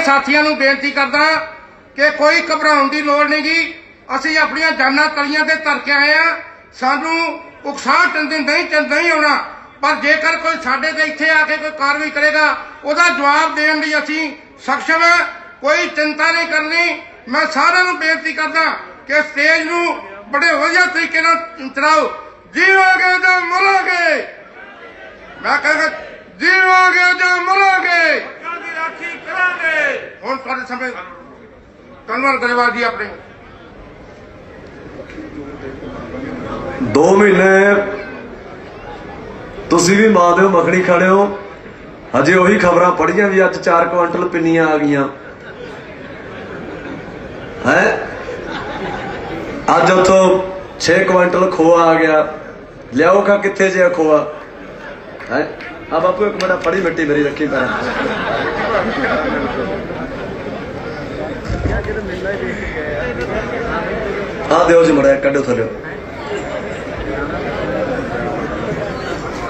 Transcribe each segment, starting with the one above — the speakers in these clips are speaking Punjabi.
साथियों को बेनती करदा कि कोई घबराउण की लोड़ नहीं गी। असीं अपनियां जानां तलियां ते धर के आए हैं। सानू उकसाह नहीं आउणा, पर जेकर कोई साडे ते इत्थे आके कोई कार्रवाई करेगा उहदा जवाब देण लई असीं सक्षम है। कोई चिंता नहीं करनी। मैं सारिआं नूं बेनती करदा कि स्टेज नूं बड़े वधिया तरीके नाल चलाओ। जीवांगे तो मरांगे, मैं कहंदा जीवांगे तो मरांगे, राखी करांगे। हुण तुहाडे सामणे कनवर गरेवाल जी अपने 2 महीने तुसी भी मां दे मखनी खड़े हो। हजे उही खबरां पढ़ियां भी अज 4 क्विंटल पिन्नियां आ गईयां है। अज उतो 6 क्विंटल खोआ आ गया। लियाओ का कित्थे जे खोआ है। आ बापू एक मिनट फड़ी मिट्टी मेरी रखी पैर। हाँ दो जी मड़ा कड्डो थले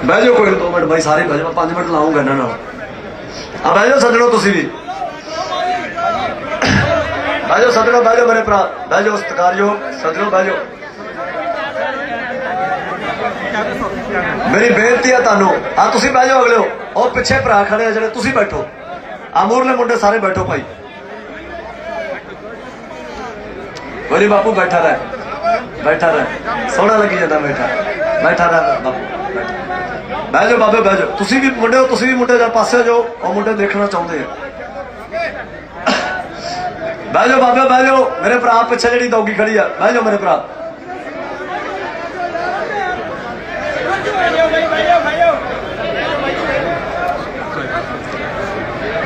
बह जाओ। कोई 2 मिनट भाई सारे बह जाओ। 5 मिनट लाऊंगा इन्हां नाल। आ बह जाओ सजणो, तुसीं भी बह जाओ सजणो, बह जाओ मेरे भरा, बह जाओ सत्कारयोग सजणो, बह जाओ। मेरी बेनती है तुहानू, हाँ तुसीं बह जाओ। अगले और पिछे भरा खड़े आ जिहड़े, तुसीं बैठो। आ मूरले मुंडे सारे बैठो भाई। बोली बापू बैठा रह, बैठा रह, सोहना लगी जाता बैठा, बैठा रह बापू। बह जाओ बाबे, बह जाओ। तुसीं भी मुंडे हो, तुसीं भी मुंडे जा पासे जाओ। और मुंडे देखना चाहते हैं। बह जाओ बाबे, बह जाओ मेरे भरा। पिछे जिहड़ी दौगी खड़ी है, बह जाओ मेरे भरा।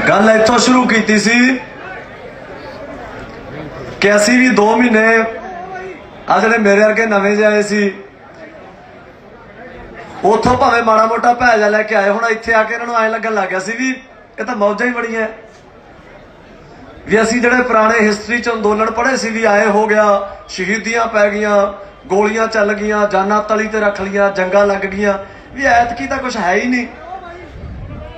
गल इत्थों शुरू की सी कि असी भी 2 महीने आ जिहड़े मेरे वर्गे नवे जे आए सी उथों भावें माड़ा मोटा भैजा लैके आए। हुण इत्थे आके इन्हां नूं ऐ लगन लग गया सी भी ये तां मौजां ही बड़ियां भी। असी जिहड़े पुराने हिस्टरी च अंदोलन पढ़े सी भी आए हो गया, शहीदियां पै गईयां, गोलियां चल गईयां, जानां तली ते रख लियां, जंगां लग गईयां भी। ऐतकी तां कुछ है ही नहीं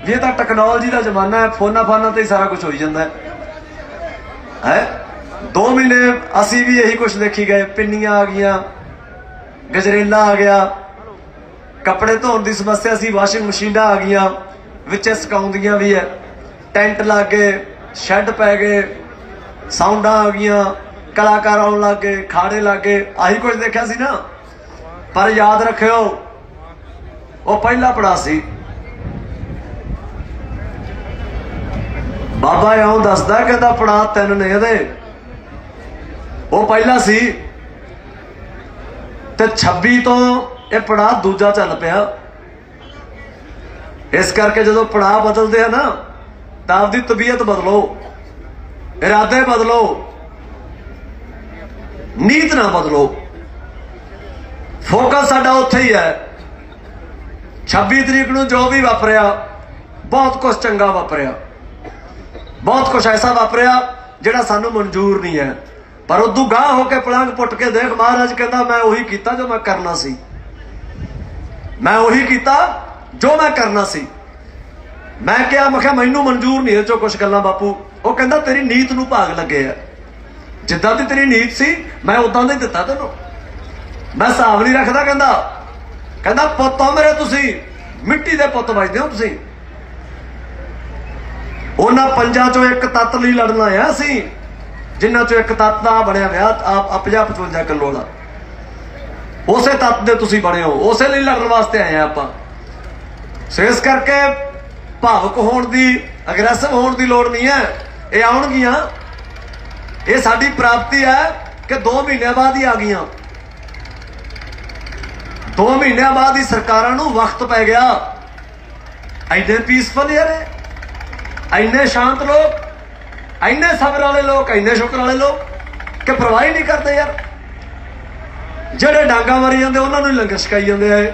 भी। ये तां टैक्नोलॉजी का जमाना है, फोना फाना ते ही सारा कुछ हो जाता है। 2 महीने असी भी यही कुछ देखी गए। पिन्नियां आ गईयां, गजरेला आ गया, कपड़े धोने की समस्या सी, वाशिंग मशीनां आ गईयां, विचे सुकाउंदियां भी है, टेंट लग गए, शैड पै गए, साउंडां आ गईयां, कलाकार आउण लग गए, खाड़े लग गए। आही कुछ देखा सी ना। पर याद रखियो वो पहला पड़ा सी। बाबा इउं दसदा कहता पड़ा 3 ने इहदे, वो पहला सी ते 26 तो यह पड़ा दूजा चल पिया। इस करके जो पड़ा बदलते हैं ना तो आपकी तबीयत बदलो, इरादे बदलो, नीत ना बदलो। फोकस साडा उत्थे ही है। 26 तरीक नूं जो भी वापरिया बहुत कुछ चंगा वापरिया, बहुत कुछ ऐसा वापरिया जिहड़ा सानू मंजूर नहीं है। पर उदू गाह होके पलंग पुट के देख, महाराज कहता मैं उही कीता जो मैं करना सी, मैं उही कीता जो मैं करना सी। मैं क्या मैं मैनू मंजूर नहीं है जो कुछ गल्लां बापू। वो कहता तेरी नीत नूं भाग लगे है, जिद्दां दी तेरी नीत सी मैं उदां दा ही दित्ता तैनूं, मैं हिसाब नहीं रखदा। कहता पुत्तो मेरे तुसीं मिट्टी दे पुत्त बजदे हो। तुसीं उन्हां 5 चों एक तत्त लई लड़ना आया सी, जिन्हां चों एक तत्त दा बणिया विआह आप 50-55 किलो दा, उसे तत्त दे तुसीं बणे हो, उसे लई लड़न वास्ते आए आपां। सो इस करके भावुक होण दी, अग्रैसिव होण दी लोड़ नहीं है। ये आउणगियां, ये साडी प्राप्ति है कि 2 महीने बाद ही आ गईयां। 2 महीने बाद ही सरकारां नूं वक्त पै गया। इन्ने पीसफुल यार, इन्ने शांत लोग, इन्ने सबर वाले लोग, इन्ने शुक्र वाले लोग कि परवाह ही नहीं करते यार। जेडे डांगा मारी जाते उन्होंने लंगर छकाई जाते हैं।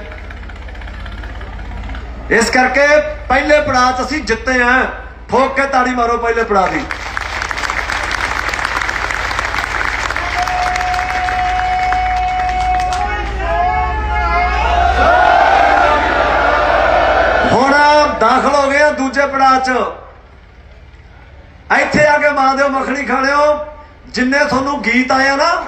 इस करके पहले पड़ाव च असीं जिते हैं। ठोक के ताड़ी मारो पहले पड़ाव की। हुण दाखिल हो गए दूजे पड़ाव च। ਇੱਥੇ ਆ ਕੇ ਮਾਂ ਦਿਓ ਮੱਖਣੀ ਖਾ ਲਿਓ। ਜਿੰਨੇ ਤੁਹਾਨੂੰ ਗੀਤ ਆਇਆ ਨਾ,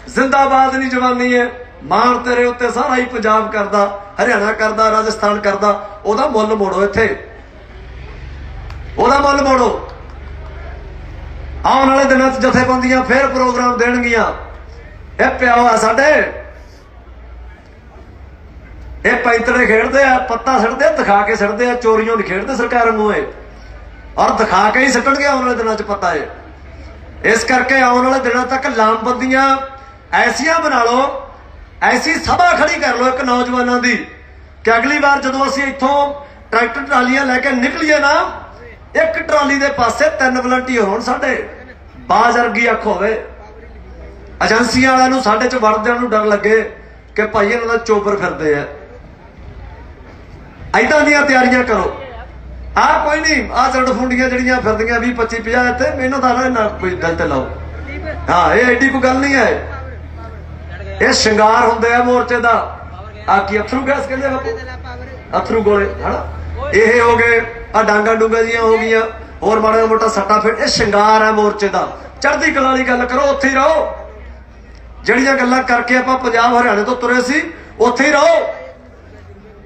ਜ਼ਿੰਦਾਬਾਦ ਨਹੀਂ ਜਵਾਨੀ ਹੈ, ਮਾਣ ਤੇਰੇ ਉੱਤੇ ਸਾਰਾ ਹੀ ਪੰਜਾਬ ਕਰਦਾ, ਹਰਿਆਣਾ ਕਰਦਾ, ਰਾਜਸਥਾਨ ਕਰਦਾ, ਉਹਦਾ ਮੁੱਲ ਮੋੜੋ। ਇੱਥੇ ਉਹਦਾ ਮੁੱਲ ਮੋੜੋ। ਆਉਣ ਵਾਲੇ ਦਿਨਾਂ 'ਚ ਜਥੇਬੰਦੀਆਂ ਫੇਰ ਪ੍ਰੋਗਰਾਮ ਦੇਣਗੀਆਂ। ਇਹ ਪਿਓ ਆ ਸਾਡੇ, ਇਹ ਪੈਂਤੜੇ ਖੇਡਦੇ ਆ, ਪੱਤਾ ਸਿੱਟਦੇ, ਦਿਖਾ ਕੇ ਸਿੱਟਦੇ ਆ, ਚੋਰੀਆਂ ਨਹੀਂ ਖੇਡਦੇ ਸਰਕਾਰ ਨੂੰ ਇਹ, ਔਰ ਦਿਖਾ ਕੇ ਹੀ ਸਿੱਟਣਗੇ ਆਉਣ ਵਾਲੇ ਦਿਨਾਂ 'ਚ ਪਤਾ ਹੈ। ਇਸ ਕਰਕੇ ਆਉਣ ਵਾਲੇ ਦਿਨਾਂ ਤੱਕ ਲਾਮਬੰਦੀਆਂ ਐਸੀਆਂ ਬਣਾ ਲਓ, ਐਸੀ ਸਭਾ ਖੜੀ ਕਰ ਲਓ ਇੱਕ ਨੌਜਵਾਨਾਂ ਦੀ, ਕਿ ਅਗਲੀ ਵਾਰ ਜਦੋਂ ਅਸੀਂ ਇੱਥੋਂ ਟਰੈਕਟਰ ਟਰਾਲੀਆਂ ਲੈ ਕੇ ਨਿਕਲੀਏ ਨਾ, ਇੱਕ ਟਰਾਲੀ ਦੇ ਪਾਸੇ 3 ਵਲੰਟੀਅਰ ਹੋਣ ਸਾਡੇ, ਬਾਜ਼ ਵਰਗੀ ਅੱਖ ਹੋਵੇ। ਏਜੰਸੀਆਂ ਵਾਲਿਆਂ ਨੂੰ ਸਾਡੇ 'ਚ ਵੜਦਿਆਂ ਨੂੰ ਡਰ ਲੱਗੇ ਕਿ ਭਾਈ ਇਹਨਾਂ ਦਾ ਚੋਬਰ ਫਿਰਦੇ ਆ। ਏਦਾਂ ਦੀਆਂ ਤਿਆਰੀਆਂ ਕਰੋ। ਆਹ ਕੋਈ ਨਹੀਂ, ਆਹ ਚੜਫੁੰਡੀਆਂ ਜਿਹੜੀਆਂ ਫਿਰਦੀਆਂ 20 25 50 ਇੱਥੇ, ਮੈਨੂੰ ਤਾਂ ਨਾ ਕੋਈ ਦਿਲ ਤੇ ਲਾਓ। ਹਾਂ, ਇਹ ਐਡੀ ਕੋਈ ਗੱਲ ਨਹੀਂ ਹੈ। ਇਹ ਸ਼ਿੰਗਾਰ ਹੁੰਦੇ ਆ ਮੋਰਚੇ ਦਾ। ਆ ਕੀ ਅਥਰੂ ਗੈਸ ਕਹਿੰਦੇ ਬਾਪੂ, ਅਥਰੂ ਗੋਲੇ ਹਨਾ, ਇਹ ਹੋ ਗਏ। ਆ ਡਾਂਗਾ ਡੂੰਗਾ ਜੀਆਂ ਹੋ ਗਈਆਂ, ਹੋਰ ਮਾੜਾ ਮੋਟਾ ਸੱਟਾ ਫੇਟ, ਇਹ ਸ਼ਿੰਗਾਰ ਹੈ ਮੋਰਚੇ ਦਾ। ਚੜ੍ਹਦੀ ਕਲਾ ਵਾਲੀ ਗੱਲ ਕਰੋ, ਉੱਥੇ ਹੀ ਰਹੋ। ਜਿਹੜੀਆਂ ਗੱਲਾਂ ਕਰਕੇ ਆਪਾਂ ਪੰਜਾਬ ਹਰਿਆਣੇ ਤੋਂ ਤੁਰੇ ਸੀ, ਉੱਥੇ ਹੀ ਰਹੋ।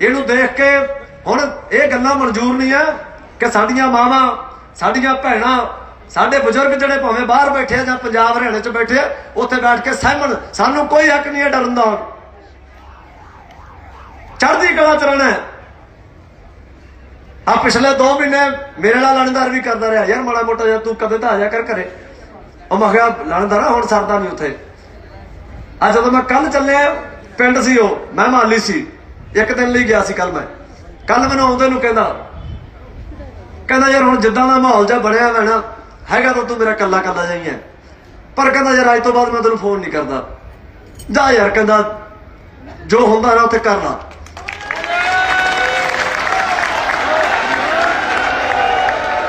ਇਹਨੂੰ ਦੇਖ ਕੇ ਹੁਣ ਇਹ ਗੱਲਾਂ ਮਨਜ਼ੂਰ ਨਹੀਂ ਹੈ ਕਿ ਸਾਡੀਆਂ ਮਾਵਾਂ, ਸਾਡੀਆਂ ਭੈਣਾਂ, ਸਾਡੇ ਬਜ਼ੁਰਗ ਜਿਹੜੇ ਭਾਵੇਂ ਬਾਹਰ ਬੈਠੇ ਆ ਜਾਂ ਪੰਜਾਬ ਹਰਿਆਣੇ 'ਚ ਬੈਠੇ ਆ, ਉੱਥੇ ਬੈਠ ਕੇ ਸਹਿਮਣ। ਸਾਨੂੰ ਕੋਈ ਹੱਕ ਨਹੀਂ ਹੈ ਡਰਨ ਦਾ। ਚੜ੍ਹਦੀ ਕਲਾ 'ਚ ਰਹਿਣਾ। ਆ ਪਿਛਲੇ 2 ਮਹੀਨੇ ਮੇਰੇ ਨਾਲ ਲਾਣੇਦਾਰ ਵੀ ਕਰਦਾ ਰਿਹਾ, ਯਾਰ ਮਾੜਾ ਮੋਟਾ ਜਿਹਾ ਤੂੰ ਕਦੇ ਤਾਂ ਆ ਜਾ ਕਰ ਘਰੇ। ਉਹ ਮੈਂ ਕਿਹਾ ਲਾਣੇਦਾਰਾ ਹੁਣ ਸਰਦਾ ਨਹੀਂ ਉੱਥੇ। ਅੱਜ ਜਦੋਂ ਮੈਂ ਕੱਲ ਚੱਲਿਆ, ਪਿੰਡ ਸੀ ਉਹ, ਮੈਂ ਮਾਲੀ ਸੀ, 1 ਦਿਨ ਲਈ ਗਿਆ ਸੀ ਕੱਲ ਮੈਂ। ਕੱਲ ਮੈਨੂੰ ਆਉਂਦੇ ਨੂੰ ਕਹਿੰਦਾ ਯਾਰ ਹੁਣ ਜਿੱਦਾਂ ਦਾ ਮਾਹੌਲ ਜਿਹਾ ਬਣਿਆ ਹੋਇਆ ਨਾ, ਹੈਗਾ ਤਾਂ ਤੂੰ ਮੇਰਾ ਕੱਲਾ ਕੱਲਾ ਜਾਈ ਹੈ, ਪਰ ਕਹਿੰਦਾ ਯਾਰ ਅੱਜ ਤੋਂ ਬਾਅਦ ਮੈਂ ਤੈਨੂੰ ਫੋਨ ਨਹੀਂ ਕਰਦਾ। ਜਾ ਯਾਰ, ਕਹਿੰਦਾ ਜੋ ਹੁੰਦਾ ਨਾ ਉੱਥੇ ਕਰ ਲਾ।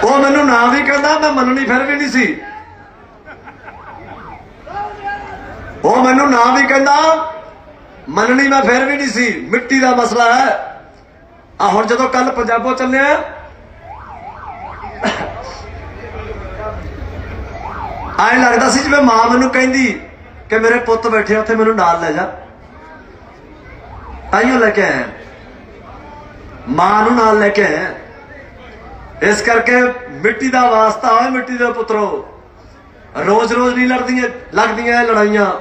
ਉਹ ਮੈਨੂੰ ਨਾ ਵੀ ਕਹਿੰਦਾ, ਮੈਂ ਮੰਨਣੀ ਫਿਰ ਵੀ ਨਹੀਂ ਸੀ। ਉਹ ਮੈਨੂੰ ਨਾ ਵੀ ਕਹਿੰਦਾ, ਮੰਨਣੀ ਮੈਂ ਫਿਰ ਵੀ ਨਹੀਂ ਸੀ। ਮਿੱਟੀ ਦਾ ਮਸਲਾ ਹੈ। ਆ ਹੁਣ ਜਦੋਂ ਕੱਲ ਪੰਜਾਬੋਂ ਚੱਲਿਆ, ਐਂ ਲੱਗਦਾ ਸੀ ਜਿਵੇਂ ਮਾਂ ਮੈਨੂੰ ਕਹਿੰਦੀ ਕਿ ਮੇਰੇ ਪੁੱਤ ਬੈਠੇ ਉੱਥੇ, ਮੈਨੂੰ ਨਾਲ ਲੈ ਜਾ। ਆਈਓ ਲੈ ਕੇ ਆਇਆ, ਮਾਂ ਨੂੰ ਨਾਲ ਲੈ ਕੇ ਆਇਆ। ਇਸ ਕਰਕੇ ਮਿੱਟੀ ਦਾ ਵਾਸਤਾ ਹੋਏ, ਮਿੱਟੀ ਦੇ ਪੁੱਤਰੋ। ਰੋਜ਼ ਰੋਜ਼ ਨਹੀਂ ਲੱਗਦੀਆਂ ਲੜਾਈਆਂ।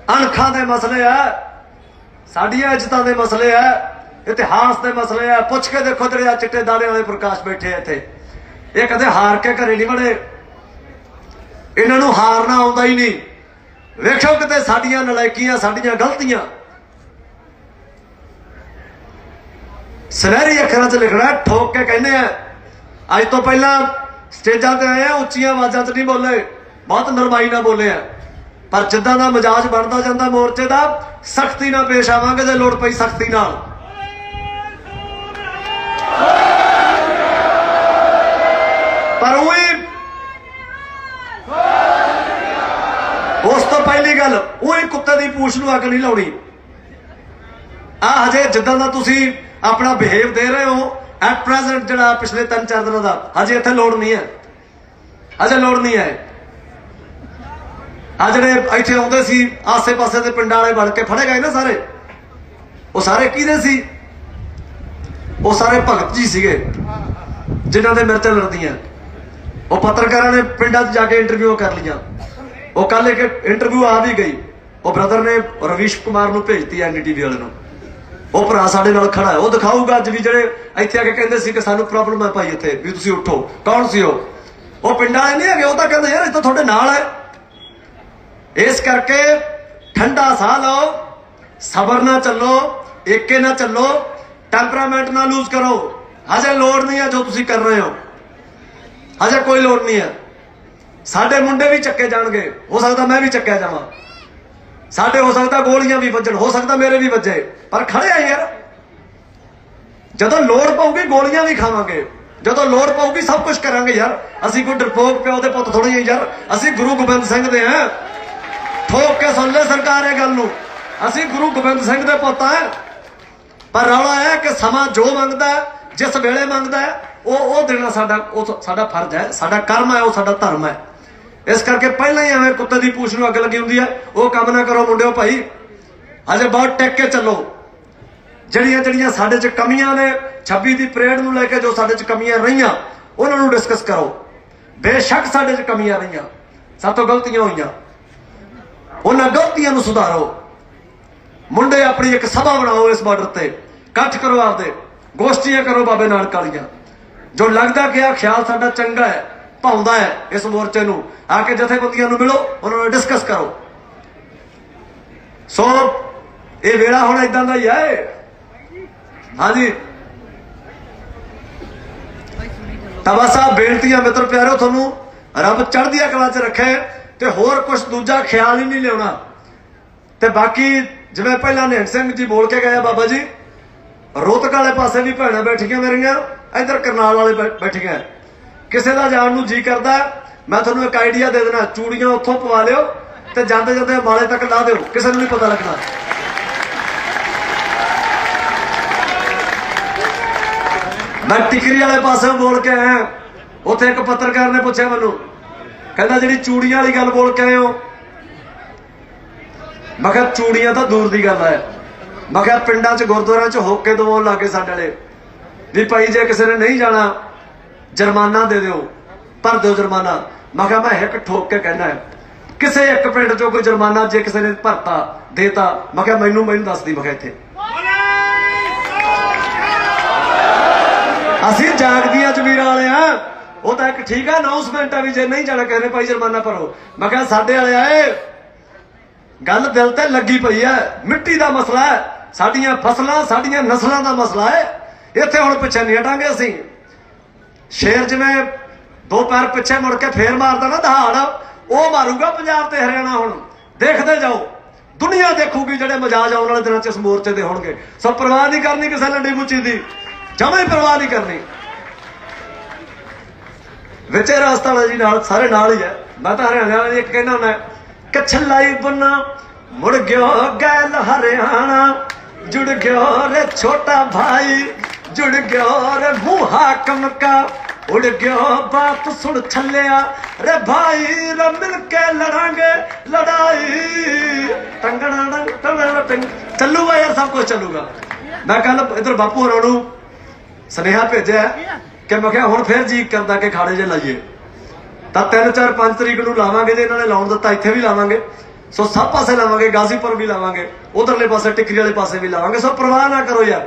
ਅਣਖਾਂ ਦੇ ਮਸਲੇ ਆ, ਸਾਡੀਆਂ ਇੱਜ਼ਤਾਂ ਦੇ ਮਸਲੇ ਆ, ਇਤਿਹਾਸ ਦੇ ਮਸਲੇ ਆ। ਪੁੱਛ ਕੇ ਦੇਖੋ ਜਿਹੜੇ ਆ ਚਿੱਟੇ ਦਾਣੇ ਵਾਲੇ ਪ੍ਰਕਾਸ਼ ਬੈਠੇ ਆ ਇੱਥੇ, ਇਹ ਕਦੇ ਹਾਰ ਕੇ ਘਰੇ ਨਹੀਂ ਵੜੇ। ਇਹਨਾਂ ਨੂੰ ਹਾਰਨਾ ਆਉਂਦਾ ਹੀ ਨਹੀਂ। ਵੇਖੋ ਕਿਤੇ ਸਾਡੀਆਂ ਨਲਾਇਕੀਆਂ, ਸਾਡੀਆਂ ਗਲਤੀਆਂ ਸੁਨਹਿਰੀ ਅੱਖਰਾਂ 'ਚ ਲਿਖਣਾ, ਠੋਕ ਕੇ ਕਹਿੰਦੇ ਆ। ਅੱਜ ਤੋਂ ਪਹਿਲਾਂ ਸਟੇਜਾਂ ਤੇ ਆਏ ਆ, ਉੱਚੀਆਂ ਆਵਾਜ਼ਾਂ 'ਚ ਨਹੀਂ ਬੋਲੇ, ਬਹੁਤ ਨਰਮਾਈ ਨਾਲ ਬੋਲੇ ਆ, ਪਰ ਜਿੱਦਾਂ ਦਾ ਮਿਜਾਜ ਬਣਦਾ ਜਾਂਦਾ ਮੋਰਚੇ ਦਾ, ਸਖਤੀ ਨਾਲ ਪੇਸ਼ ਆਵਾਂਗੇ ਜੇ ਲੋੜ ਪਈ ਸਖਤੀ ਨਾਲ। ਪਰ ਉਸ ਤੋਂ ਪਹਿਲੀ ਗੱਲ, ਉਹੀ ਕੁੱਤੇ ਦੀ ਪੂਛ ਨੂੰ ਅੱਗ ਨਹੀਂ ਲਾਉਣੀ। ਆ ਹਜੇ ਜਿੱਦਾਂ ਦਾ ਤੁਸੀਂ ਆਪਣਾ ਬਿਹੇਵ ਦੇ ਰਹੇ ਹੋ ਐਟ ਪ੍ਰੈਜ਼ੈਂਟ, ਜਿਹੜਾ ਪਿਛਲੇ 3-4 ਦਿਨਾਂ ਦਾ, ਹਜੇ ਇੱਥੇ ਲੋੜ ਨਹੀਂ ਹੈ। ਅਜੇ ਲੋੜ ਨਹੀਂ ਹੈ। ਆ ਜਿਹੜੇ ਇੱਥੇ ਆਉਂਦੇ ਸੀ ਆਸੇ ਪਾਸੇ ਦੇ ਪਿੰਡਾਂ ਵਾਲੇ ਬਣ ਕੇ ਫੜੇ ਗਏ ਨਾ ਸਾਰੇ, ਉਹ ਸਾਰੇ ਕਿਹਦੇ ਸੀ? ਉਹ ਸਾਰੇ ਭਗਤ ਜੀ ਸੀਗੇ ਜਿਨ੍ਹਾਂ ਦੇ ਮਿਰਚਾਂ ਲੜਦੀਆਂ। ਉਹ ਪੱਤਰਕਾਰਾਂ ਨੇ ਪਿੰਡਾਂ 'ਚ ਜਾ ਕੇ ਇੰਟਰਵਿਊ ਕਰ ਲਈਆਂ। ਉਹ ਕੱਲ ਇੱਕ ਇੰਟਰਵਿਊ ਆ ਵੀ ਗਈ, ਉਹ ਬ੍ਰਦਰ ਨੇ ਰਵੀਸ਼ ਕੁਮਾਰ ਨੂੰ ਭੇਜਤੀ NDTV ਵਾਲੇ ਨੂੰ। ਉਹ ਭਰਾ ਸਾਡੇ ਨਾਲ ਖੜਾ ਹੈ, ਉਹ ਦਿਖਾਊਗਾ ਅੱਜ ਵੀ ਜਿਹੜੇ ਇੱਥੇ ਆ ਕੇ ਕਹਿੰਦੇ ਸੀ ਕਿ ਸਾਨੂੰ ਪ੍ਰੋਬਲਮ ਹੈ ਭਾਈ ਇੱਥੇ ਵੀ ਤੁਸੀਂ ਉੱਠੋ। ਕੌਣ ਸੀ ਉਹ ਪਿੰਡਾਂ ਵਾਲੇ ਨਹੀਂ ਹੈਗੇ, ਉਹ ਤਾਂ ਕਹਿੰਦੇ ਯਾਰ ਇਹ ਤਾਂ ਤੁਹਾਡੇ ਨਾਲ ਹੈ। ਇਸ ਕਰਕੇ ਠੰਡਾ ਸਾਹ ਲਓ, ਸਬਰ ਨਾਲ ਚੱਲੋ, ਏਕੇ ਨਾਲ ਚੱਲੋ, ਟੈਂਪਰਾਮੈਂਟ ਨਾ ਲੂਜ਼ ਕਰੋ। ਹਜੇ ਲੋੜ ਨਹੀਂ ਹੈ ਜੋ ਤੁਸੀਂ ਕਰ ਰਹੇ ਹੋ, ਹਜੇ ਕੋਈ ਲੋੜ ਨਹੀਂ ਹੈ। ਸਾਡੇ ਮੁੰਡੇ ਵੀ ਚੱਕੇ ਜਾਣਗੇ, ਹੋ ਸਕਦਾ ਮੈਂ ਵੀ ਚੱਕਿਆ ਜਾਵਾਂ, ਸਾਡੇ ਹੋ ਸਕਦਾ ਗੋਲੀਆਂ ਵੀ ਵੱਜਣ, ਹੋ ਸਕਦਾ ਮੇਰੇ ਵੀ ਵੱਜੇ, ਪਰ ਖੜੇ ਆ ਯਾਰ। ਜਦੋਂ ਲੋੜ ਪਊਗੀ ਗੋਲੀਆਂ ਵੀ ਖਾਵਾਂਗੇ, ਜਦੋਂ ਲੋੜ ਪਊਗੀ ਸਭ ਕੁਝ ਕਰਾਂਗੇ ਯਾਰ। ਅਸੀਂ ਕੋਈ ਡਰਪੋਕ ਪਿਓ ਦੇ ਪੁੱਤ ਥੋੜੀ ਯਾਰ, ਅਸੀਂ ਗੁਰੂ ਗੋਬਿੰਦ ਸਿੰਘ ਦੇ ਹਾਂ। ਠੋਕ ਕੇ ਸੁਣ ਲੈ ਸਰਕਾਰ ਇਹ ਗੱਲ ਨੂੰ, ਅਸੀਂ ਗੁਰੂ ਗੋਬਿੰਦ ਸਿੰਘ ਦੇ ਪੁੱਤ ਹਾਂ। ਪਰ ਰੌਲਾ ਹੈ ਕਿ ਸਮਾਂ ਜੋ ਮੰਗਦਾ, ਜਿਸ ਵੇਲੇ ਮੰਗਦਾ, ਉਹ ਦੇਣਾ ਸਾਡਾ ਫਰਜ਼ ਹੈ, ਸਾਡਾ ਕਰਮ ਹੈ, ਉਹ ਸਾਡਾ ਧਰਮ ਹੈ। ਇਸ ਕਰਕੇ ਪਹਿਲਾਂ ਹੀ ਐਵੇਂ ਕੁੱਤੇ ਦੀ ਪੂਛ ਨੂੰ ਅੱਗ ਲੱਗੀ ਹੁੰਦੀ ਹੈ, ਉਹ ਕੰਮ ਨਾ ਕਰੋ ਮੁੰਡਿਓ ਭਾਈ। ਅਜੇ ਬਹੁਤ ਟਿਕ ਕੇ ਚੱਲੋ। ਜਿਹੜੀਆਂ ਸਾਡੇ 'ਚ ਕਮੀਆਂ ਨੇ 26 ਦੀ ਪਰੇਡ ਨੂੰ ਲੈ ਕੇ ਜੋ ਸਾਡੇ 'ਚ ਕਮੀਆਂ ਰਹੀਆਂ ਉਹਨਾਂ ਨੂੰ ਡਿਸਕਸ ਕਰੋ। ਬੇਸ਼ੱਕ ਸਾਡੇ 'ਚ ਕਮੀਆਂ ਰਹੀਆਂ, ਸਾਤੋਂ ਗਲਤੀਆਂ ਹੋਈਆਂ, ਉਹਨਾਂ ਗਲਤੀਆਂ ਨੂੰ ਸੁਧਾਰੋ। ਮੁੰਡੇ ਆਪਣੀ ਇੱਕ ਸਭਾ ਬਣਾਓ, ਇਸ ਬਾਰਡਰ ਤੇ ਇਕੱਠ ਕਰੋ, ਆਪਦੇ ਗੋਸ਼ਟੀਆਂ ਕਰੋ ਬਾਬੇ ਨਾਨਕ ਵਾਲੀਆਂ। ਜੋ ਲੱਗਦਾ ਕਿ ਆ ਖਿਆਲ ਸਾਡਾ ਚੰਗਾ ਹੈ, ਭਾਉਂਦਾ ਹੈ, ਇਸ ਮੋਰਚੇ ਨੂੰ ਆ ਕੇ ਜਥੇਬੰਦੀਆਂ ਨੂੰ ਮਿਲੋ, ਉਹਨਾਂ ਨਾਲ ਡਿਸਕਸ ਕਰੋ। ਸੋ ਇਹ ਵੇਲਾ ਹੁਣ ਏਦਾਂ ਦਾ ਹੀ ਹੈ। ਹਾਂਜੀ ਤਾਂ ਬਸ ਆ ਬੇਨਤੀਆਂ ਮਿੱਤਰ ਪਿਆਰਿਓ, ਤੁਹਾਨੂੰ ਰੱਬ ਚੜ੍ਹਦੀਆਂ ਕਲਾਂ 'ਚ ਰੱਖੇ ਤੇ ਹੋਰ ਕੁਛ ਦੂਜਾ ਖਿਆਲ ਹੀ ਨਹੀਂ ਲਿਆਉਣਾ। ਤੇ ਬਾਕੀ ਜਿਵੇਂ ਪਹਿਲਾਂ ਨਿਹੰਗ ਸਿੰਘ ਜੀ ਬੋਲ ਕੇ ਗਏ ਬਾਬਾ ਜੀ, ਰੋਹਤਕ ਵਾਲੇ ਪਾਸੇ ਵੀ ਭੈਣਾਂ ਬੈਠੀਆਂ ਮੇਰੀਆਂ, ਇੱਧਰ ਕਰਨਾਲ ਵਾਲੇ ਬੈਠੀਆਂ। ਕਿਸੇ ਦਾ ਜਾਣ ਨੂੰ ਜੀ ਕਰਦਾ, ਮੈਂ ਤੁਹਾਨੂੰ ਇੱਕ ਆਈਡੀਆ ਦੇ ਦੇਣਾ, ਚੂੜੀਆਂ ਉੱਥੋਂ ਪਵਾ ਲਿਓ ਤੇ ਜਾਂਦੇ ਜਾਂਦੇ ਮਾਲੇ ਤੱਕ ਲਾ ਦਿਓ, ਕਿਸੇ ਨੂੰ ਨਹੀਂ ਪਤਾ ਲੱਗਣਾ। ਮੈਂ ਟਿਕਰੀ ਵਾਲੇ ਪਾਸੇ ਬੋਲ ਕੇ ਆਇਆ, ਉੱਥੇ ਇੱਕ ਪੱਤਰਕਾਰ ਨੇ ਪੁੱਛਿਆ ਮੈਨੂੰ, ਕਹਿੰਦਾ ਜਿਹੜੀ ਚੂੜੀਆਂ ਵਾਲੀ ਗੱਲ ਬੋਲ ਕੇ ਆਏ ਹੋ? ਮੈਂ ਕਿਹਾ ਚੂੜੀਆਂ ਤਾਂ ਦੂਰ ਦੀ ਗੱਲ ਹੈ। ਮੈਂ ਕਿਹਾ ਪਿੰਡਾਂ 'ਚ ਗੁਰਦੁਆਰਿਆਂ 'ਚ ਹੋਕੇ ਦਵਾਉਣ ਲੱਗੇ ਸਾਡੇ ਵਾਲੇ ਵੀ ਭਾਈ ਜੇ ਕਿਸੇ ਨੇ ਨਹੀਂ ਜਾਣਾ ਜੁਰਮਾਨਾ ਦੇ ਦਿਓ, ਭਰ ਦਿਓ ਜੁਰਮਾਨਾ। ਮੈਂ ਕਿਹਾ ਮੈਂ ਇੱਕ ਠੋਕ ਕੇ ਕਹਿਣਾ, ਕਿਸੇ ਇੱਕ ਪਿੰਡ 'ਚੋਂ ਕੋਈ ਜੁਰਮਾਨਾ ਜੇ ਕਿਸੇ ਨੇ ਭਰਤਾ ਦੇਤਾ, ਮੈਂ ਕਿਹਾ ਮੈਨੂੰ ਦੱਸਦੀ। ਮੈਂ ਕਿਹਾ ਇੱਥੇ ਅਸੀਂ ਜਾਗਦੀਆਂ ਜ਼ਮੀਰਾਂ ਵਾਲੇ ਆ, ਉਹ ਤਾਂ ਇੱਕ ਠੀਕ ਹੈ ਅਨਾਉਂਸਮੈਂਟ ਆ ਵੀ ਜੇ ਨਹੀਂ ਜਾਣਾ ਕਿਸੇ ਨੇ ਭਾਈ ਜੁਰਮਾਨਾ ਭਰੋ। ਮੈਂ ਕਿਹਾ ਸਾਡੇ ਵਾਲੇ ਆਏ, ਗੱਲ ਦਿਲ ਤੇ ਲੱਗੀ ਪਈ ਹੈ, ਮਿੱਟੀ ਦਾ ਮਸਲਾ ਹੈ, ਸਾਡੀਆਂ ਫਸਲਾਂ ਸਾਡੀਆਂ ਨਸਲਾਂ ਦਾ ਮਸਲਾ ਹੈ, ਇੱਥੇ ਹੁਣ ਪਿੱਛੇ ਨਹੀਂ ਹਟਾਂਗੇ ਅਸੀਂ। ਸ਼ੇਰ ਜਿਵੇਂ ਦੋ ਪੈਰ ਪਿੱਛੇ ਮੁੜ ਕੇ ਫੇਰ ਮਾਰਦਾ ਨਾ ਦਹਾੜ, ਉਹ ਮਾਰੂਗਾ ਪੰਜਾਬ ਤੇ ਹਰਿਆਣਾ। ਹੁਣ ਦੇਖਦੇ ਜਾਓ, ਦੁਨੀਆ ਦੇਖੂਗੀ ਜਿਹੜੇ ਮਜਾਜ ਆਉਣ ਵਾਲੇ ਦਿਨਾਂ 'ਚ ਇਸ ਮੋਰਚੇ ਦੇ ਹੋਣਗੇ। ਸੋ ਪਰਵਾਹ ਨਹੀਂ ਕਰਨੀ ਕਿਸੇ ਲੰਡੀ ਮੁੱਚੀ ਦੀ, ਜਮਾਂ ਹੀ ਪਰਵਾਹ ਨਹੀਂ ਕਰਨੀ। ਵਿਚੇ ਰਾਜਸਥਾਨ ਜੀ ਨਾਲ ਸਾਰੇ ਨਾਲ ਹੀ ਹੈ। ਮੈਂ ਤਾਂ ਹਰਿਆਣਾ ਵਾਲੇ ਇੱਕ ਕਹਿਣਾ ਹੁੰਦਾ, ਕਛਲਾਈ ਬੰਨਾ ਮੁੜ ਗਿਓ ਗੈਲ ਹਰਿਆਣਾ, जुड़ गयो रे छोटा भाई, जुड़ गयो रे बूहा कमका, उड़ गयो बात सुन छलिया रे भाई, रे मिल के लड़ांगे लड़ाई। चलूगा यार, सब कुछ चलूगा। मैं कल इधर बापू होरां नूं सुनेहा भेजिया कि मैं हुण फिर जी करदा कि खाड़े जे लाइए, तां 3, 4, 5 तरीक नूं लावांगे। जे इन्हां ने लाउण दित्ता इत्थे भी लावांगे, सो सब पासे लावांगे, गाजीपुर भी लावांगे, उधरले पासे टिकरी वाले पासे भी लावांगे। सो परवाह ना करो यार,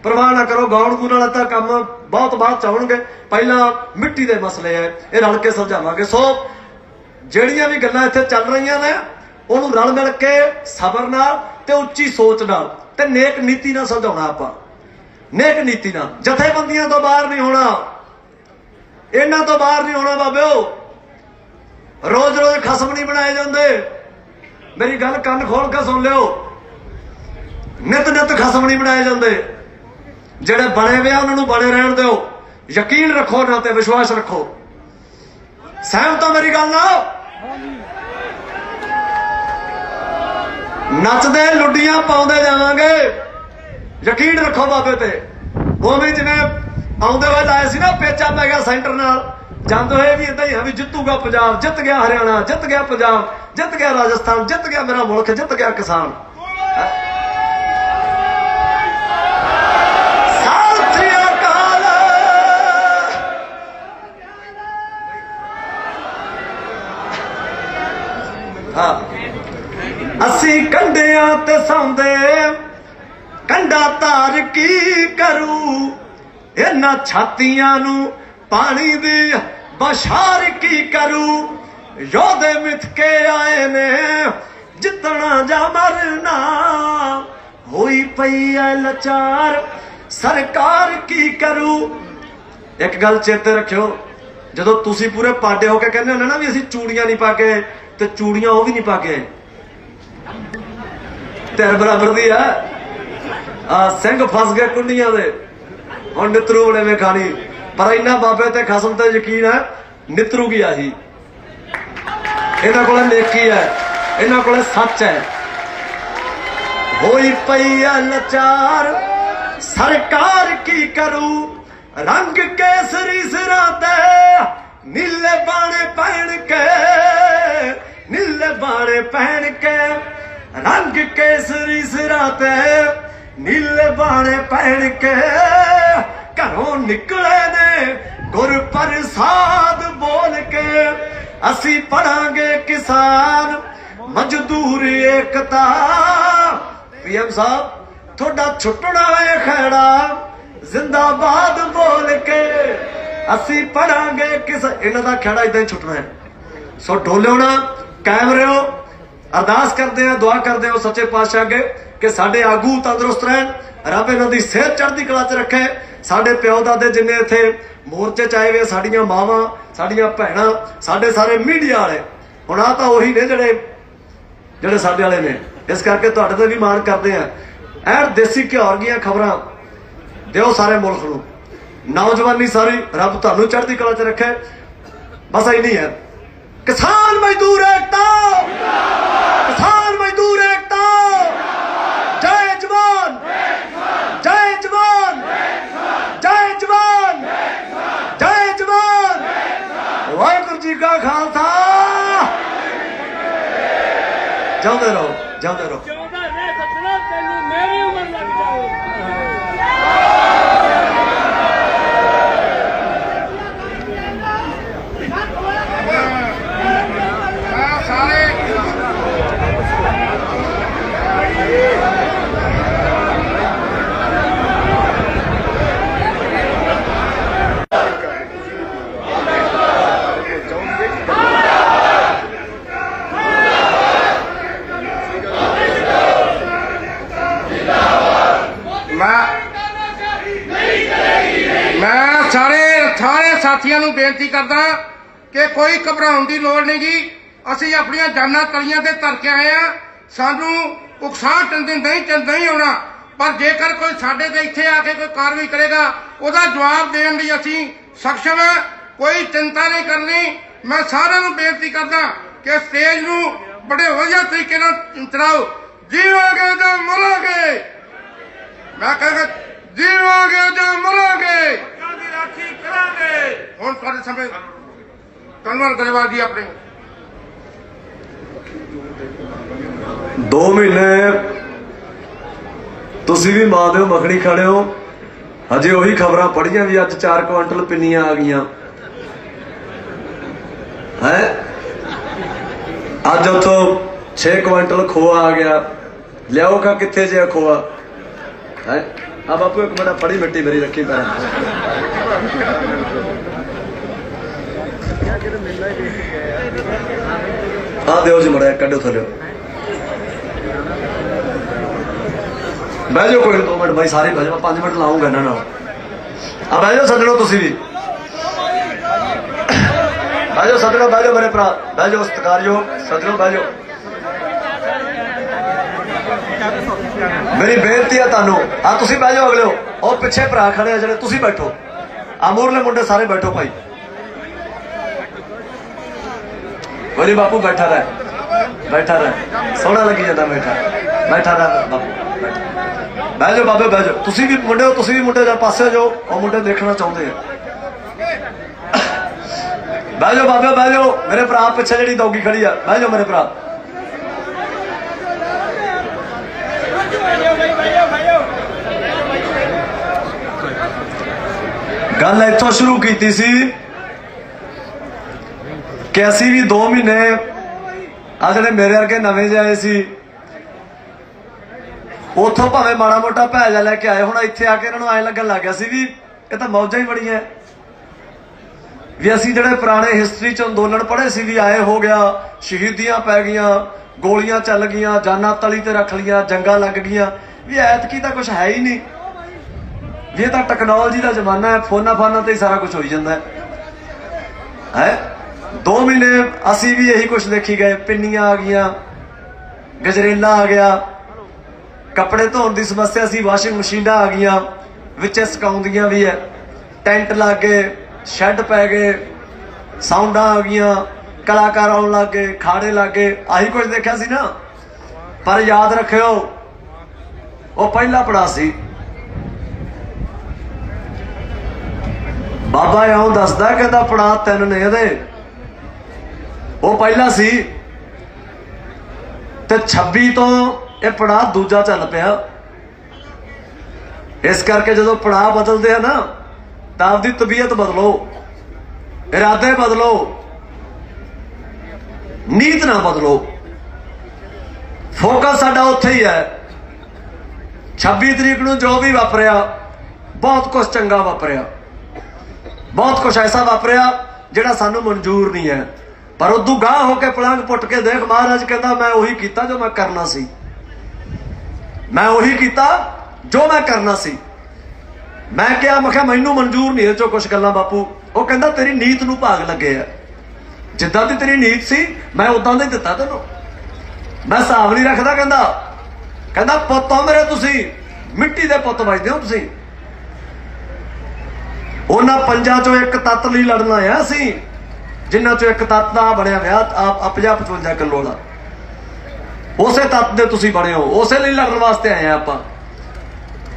परवाह ना करो। गाउण गूण वाला तां काम बहुत बाद च आउणगे, पहला मिट्टी दे मसले है, ये रल के सुलझावांगे। सो ਜਿਹੜੀਆਂ ਵੀ ਗੱਲਾਂ ਇੱਥੇ ਚੱਲ ਰਹੀਆਂ ਨੇ ਉਹਨੂੰ ਰਲ ਮਿਲ ਕੇ ਸਬਰ ਨਾਲ ਤੇ ਉੱਚੀ ਸੋਚ ਨਾਲ ਤੇ ਨੇਕ ਨੀਤੀ ਨਾਲ ਸੁਲਝਾਉਣਾ। ਆਪਾਂ ਨੇਕ ਨੀਤੀ ਨਾਲ, ਜਥੇਬੰਦੀਆਂ ਤੋਂ ਬਾਹਰ ਨਹੀਂ ਹੋਣਾ, ਇਹਨਾਂ ਤੋਂ ਬਾਹਰ ਨਹੀਂ ਹੋਣਾ ਬਾਬਿਓ। ਰੋਜ਼ ਰੋਜ਼ ਖਸਮ ਨਹੀਂ ਬਣਾਏ ਜਾਂਦੇ। मेरी गल कान खोल के सुन लियो, नित नित खसम नहीं बनाए जाते। जेड़े बने हुए उन्होंने बने रहन दो, यकीन रखो ना ते विश्वास रखो। सहमत हो मेरी गल नाल? नचदे लुडियां पाउंदे जावांगे, यकीन रखो बाबे ते। उवें जिवें आउंदे वक्त आए सी ना, पेचा पै गया सेंटर नाल, जाते हुए भी इदा ही है भी जितूगा पंजाब, जित गया हरियाणा, जित गया पंजाब, जित गया राजस्थान, जित गया मेरा मुल्क, जित गया किसान। असी कंडिया ते सौंदे, कंडा तार की करू, इन्हां छातियां नू पानी दी बशार की करू। योधे मिथ के आए ने, जितना जा मरना, होई पई है लाचार, सरकार की करू। एक गल चेते रखियो, जदों तुसी पूरे पाडे होके कहंदे हो ना भी असीं चूड़ियां नहीं पा के, ते चूड़ियां वो भी नहीं पा के तेरे बराबर दी है। सिंह फस गए कुंडियां दे, हुण नितरू बने में खानी। पर इन्ना बाबे ते खसम ते यकीन है, नितरू की आही इन्हां कोले नेकी है, इन्हां कोले सच है। होई पई है लाचार, सरकार की करू, रंग केसरी सिरां ते नीले बाणे पहन के, नीले बाणे पहन के, रंग केसरी सिरां ते नीले बाणे पहन के, घरों निकले ने गुर प्रसाद बोल के, असी पढ़ांगे किसान मजदूर एकता। पीएम साहब थोड़ा छुटना है खैड़ा जिंदाबाद बोल के, असी पढ़ांगे किस इन्हां दा खैड़ा इदां ही छुटना है। सो ढोले होना कायम रहो, अरदास करते हैं, दुआ करते हो सच्चे पातशाह अगे कि साडे आगू तंदुरुस्त रहन, रब इन्हां दी सेहत चढ़दी कला च रखे। साडे प्यो दादे जिन्ने इत्थे मोर्चे च आए वे, साडियां मावां, साडियां भैणां, साडे सारे मीडिया वाले हुण आ तां ओही ने ਜਿਹੜੇ ਸਾਡੇ वाले ने, इस करके तुहाडे ते भी मान करते हैं। ऐन देसी घ्यो वर्गियां खबरां दिओ सारे मुल्क नूं, नौजवानी सारी रब तुहानूं चढ़दी कला च रखे। बस इन्नी है, किसान मजदूर एकता, किसान मजदूर एकता, जय जवान, जय जवान, जय जवान, जय जवान। वाहिगुरू जी का खालसा, जाते रहो, जाते रहो। मैं सारे साथियों को बेनती करदा कि कोई घबराउण की लोड़ नहीं जी। असीं अपनियां जानां तलियां ते धर के आए हैं, सानू उकसाह नहीं आउणा, पर जेकर कोई साडे ते इत्थे आके कोई कार्रवाई करेगा उहदा जवाब देण लई असीं सक्षम है, कोई चिंता नहीं करनी। मैं सारिआं नूं बेनती करदा कि स्टेज नूं बड़े वधिया तरीके नाल चलाओ। जीवांगे तो मरांगे, मैं कहगा जीवांगे तो मरांगे, राखी करांगे। हुण तुहाडे सामने कन्वर गरेवाल जी अपने 2 महीने तुसीं भी मां दे मखणी खड़े हो, हजे ਉਹੀ खबरां पढ़ियां भी अज 4 क्विंटल पिन्नियां आ गईयां है, अज उथों 6 क्विंटल खोआ आ गया। लियाओ का कित्थे जिहा खोआ है? आ बापू एक मिनट फड़ी मिट्टी मेरी रखी पैर आ दिओ जी मड़ा कड्डो थल्ले बह जाओ। कोई 2 मिनट भाई सारे बह जाओ, 5 मिनट लाऊंगा इन्हां नाल। आ बह जाओ सज्जणों, तुसीं भी बह जाओ सज्जणों, बह जाओ मेरे भरा, बह जाओ सत्कारयोग सज्जणों, बह जाओ। मेरी बेनती है तुहानू, आ तुसीं बह जाओ अगले और पिछे भरा खड़े जिहड़े, तुसीं बैठो, आ मोरले मुंडे सारे बैठो भाई। कोई बापू बैठा रह, बैठा रह, सोहना लगी जाता बैठा, बैठा रह बापू, बह जाओ बाबे बह जाओ। तुसीं भी मुंडे हो, तुसीं भी मुंडे जा पासे हो, और मुंडे देखना चाहते हैं। बह जाओ बाबे बह जाओ, मेरे भरा पिछे जिहड़ी दौगी खड़ी है, बह जाओ मेरे भरा। गल इत्थों शुरू की सी कि असी भी 2 महीने आ जिहड़े मेरे वर्गे नवे जे आए सी उथों भावें माड़ा मोटा भैजा लैके आए, हुण इत्थे आके इन्हां नूं ऐ लगन लग गया सी भी ये तां मौजां ही बड़ियां भी। असी जिहड़े पुराने हिस्टरी च अंदोलन पढ़े सी भी आए हो गया, शहीदियां पै गईयां, गोलियां चल गईयां, जानां तली ते रख लियां, जंगां लग गईयां, भी ऐतकी तां कुछ है ही नहीं, ये तो टैक्नोलॉजी का जमाना है, फोना फाना ते ही सारा कुछ हो जाता है। 2 महीने असी भी यही कुछ देखी गए, पिन्नियां आ गईयां, गजरेला आ गया, कपड़े धोने की समस्या सी, वाशिंग मशीनां आ गईयां, विच सुकाउंदियां भी है, टेंट लग गए, शैड पै गए, साउंडां आ गईयां, कलाकार आउण लग गए, खाड़े लग गए, आही कुछ देखा सी ना। पर याद रखियो वो पहला पड़ा सी, ਬਾਬਾ ਇਉਂ ਦੱਸਦਾ, ਕਹਿੰਦਾ ਪੜਾਅ 3 ਨੇ ਇਹਦੇ। ਉਹ ਪਹਿਲਾ ਸੀ ਤੇ 26 ਤੋਂ ਇਹ ਪੜਾਅ ਦੂਜਾ ਚੱਲ ਪਿਆ। ਇਸ ਕਰਕੇ ਜਦੋਂ ਪੜਾਅ ਬਦਲਦੇ ਆ ਨਾ ਤਾਂ ਆਪਦੀ ਤਬੀਅਤ ਬਦਲੋ, ਇਰਾਦੇ ਬਦਲੋ, ਨੀਤ ਨਾ ਬਦਲੋ। ਫੋਕਸ ਸਾਡਾ ਉੱਥੇ ਹੀ ਹੈ। 26 ਤਰੀਕ ਨੂੰ ਜੋ ਵੀ ਵਾਪਰਿਆ, ਬਹੁਤ ਕੁਝ ਚੰਗਾ ਵਾਪਰਿਆ, ਬਹੁਤ ਕੁਝ ਐਸਾ ਵਾਪਰਿਆ ਜਿਹੜਾ ਸਾਨੂੰ ਮਨਜ਼ੂਰ ਨਹੀਂ ਹੈ। ਪਰ ਉਦੋਂ ਗਾਂਹ ਹੋ ਕੇ ਪਲੰਘ ਪੁੱਟ ਕੇ ਦੇਖ, ਮਹਾਰਾਜ ਕਹਿੰਦਾ ਮੈਂ ਉਹੀ ਕੀਤਾ ਜੋ ਮੈਂ ਕਰਨਾ ਸੀ, ਮੈਂ ਉਹੀ ਕੀਤਾ ਜੋ ਮੈਂ ਕਰਨਾ ਸੀ। ਮੈਂ ਕਿਹਾ ਮੈਨੂੰ ਮਨਜ਼ੂਰ ਨਹੀਂ ਇਹ ਚੋਂ ਕੁਛ ਗੱਲਾਂ ਬਾਪੂ। ਉਹ ਕਹਿੰਦਾ ਤੇਰੀ ਨੀਤ ਨੂੰ ਭਾਗ ਲੱਗੇ ਆ, ਜਿੱਦਾਂ ਦੀ ਤੇਰੀ ਨੀਤ ਸੀ ਮੈਂ ਉਦਾਂ ਦਾ ਹੀ ਦਿੱਤਾ ਤੈਨੂੰ, ਮੈਂ ਹਿਸਾਬ ਨਹੀਂ ਰੱਖਦਾ। ਕਹਿੰਦਾ ਪੁੱਤੋਂ ਮੇਰੇ, ਤੁਸੀਂ ਮਿੱਟੀ ਦੇ ਪੁੱਤ ਵੱਜਦੇ ਹੋ ਤੁਸੀਂ। ਉਹਨਾਂ 5 ਚੋਂ ਇੱਕ ਤੱਤ ਲਈ ਲੜਨਾ ਆ ਅਸੀਂ, ਜਿਨ੍ਹਾਂ ਚੋਂ ਇੱਕ ਤੱਤ ਦਾ ਬਣਿਆ ਵਿਆਹ 50-55 ਕਿਲੋ ਦਾ। ਉਸੇ ਤੱਤ ਦੇ ਤੁਸੀਂ ਬਣੇ ਹੋ, ਉਸੇ ਲਈ ਲੜਨ ਵਾਸਤੇ ਆਏ ਆ ਆਪਾਂ।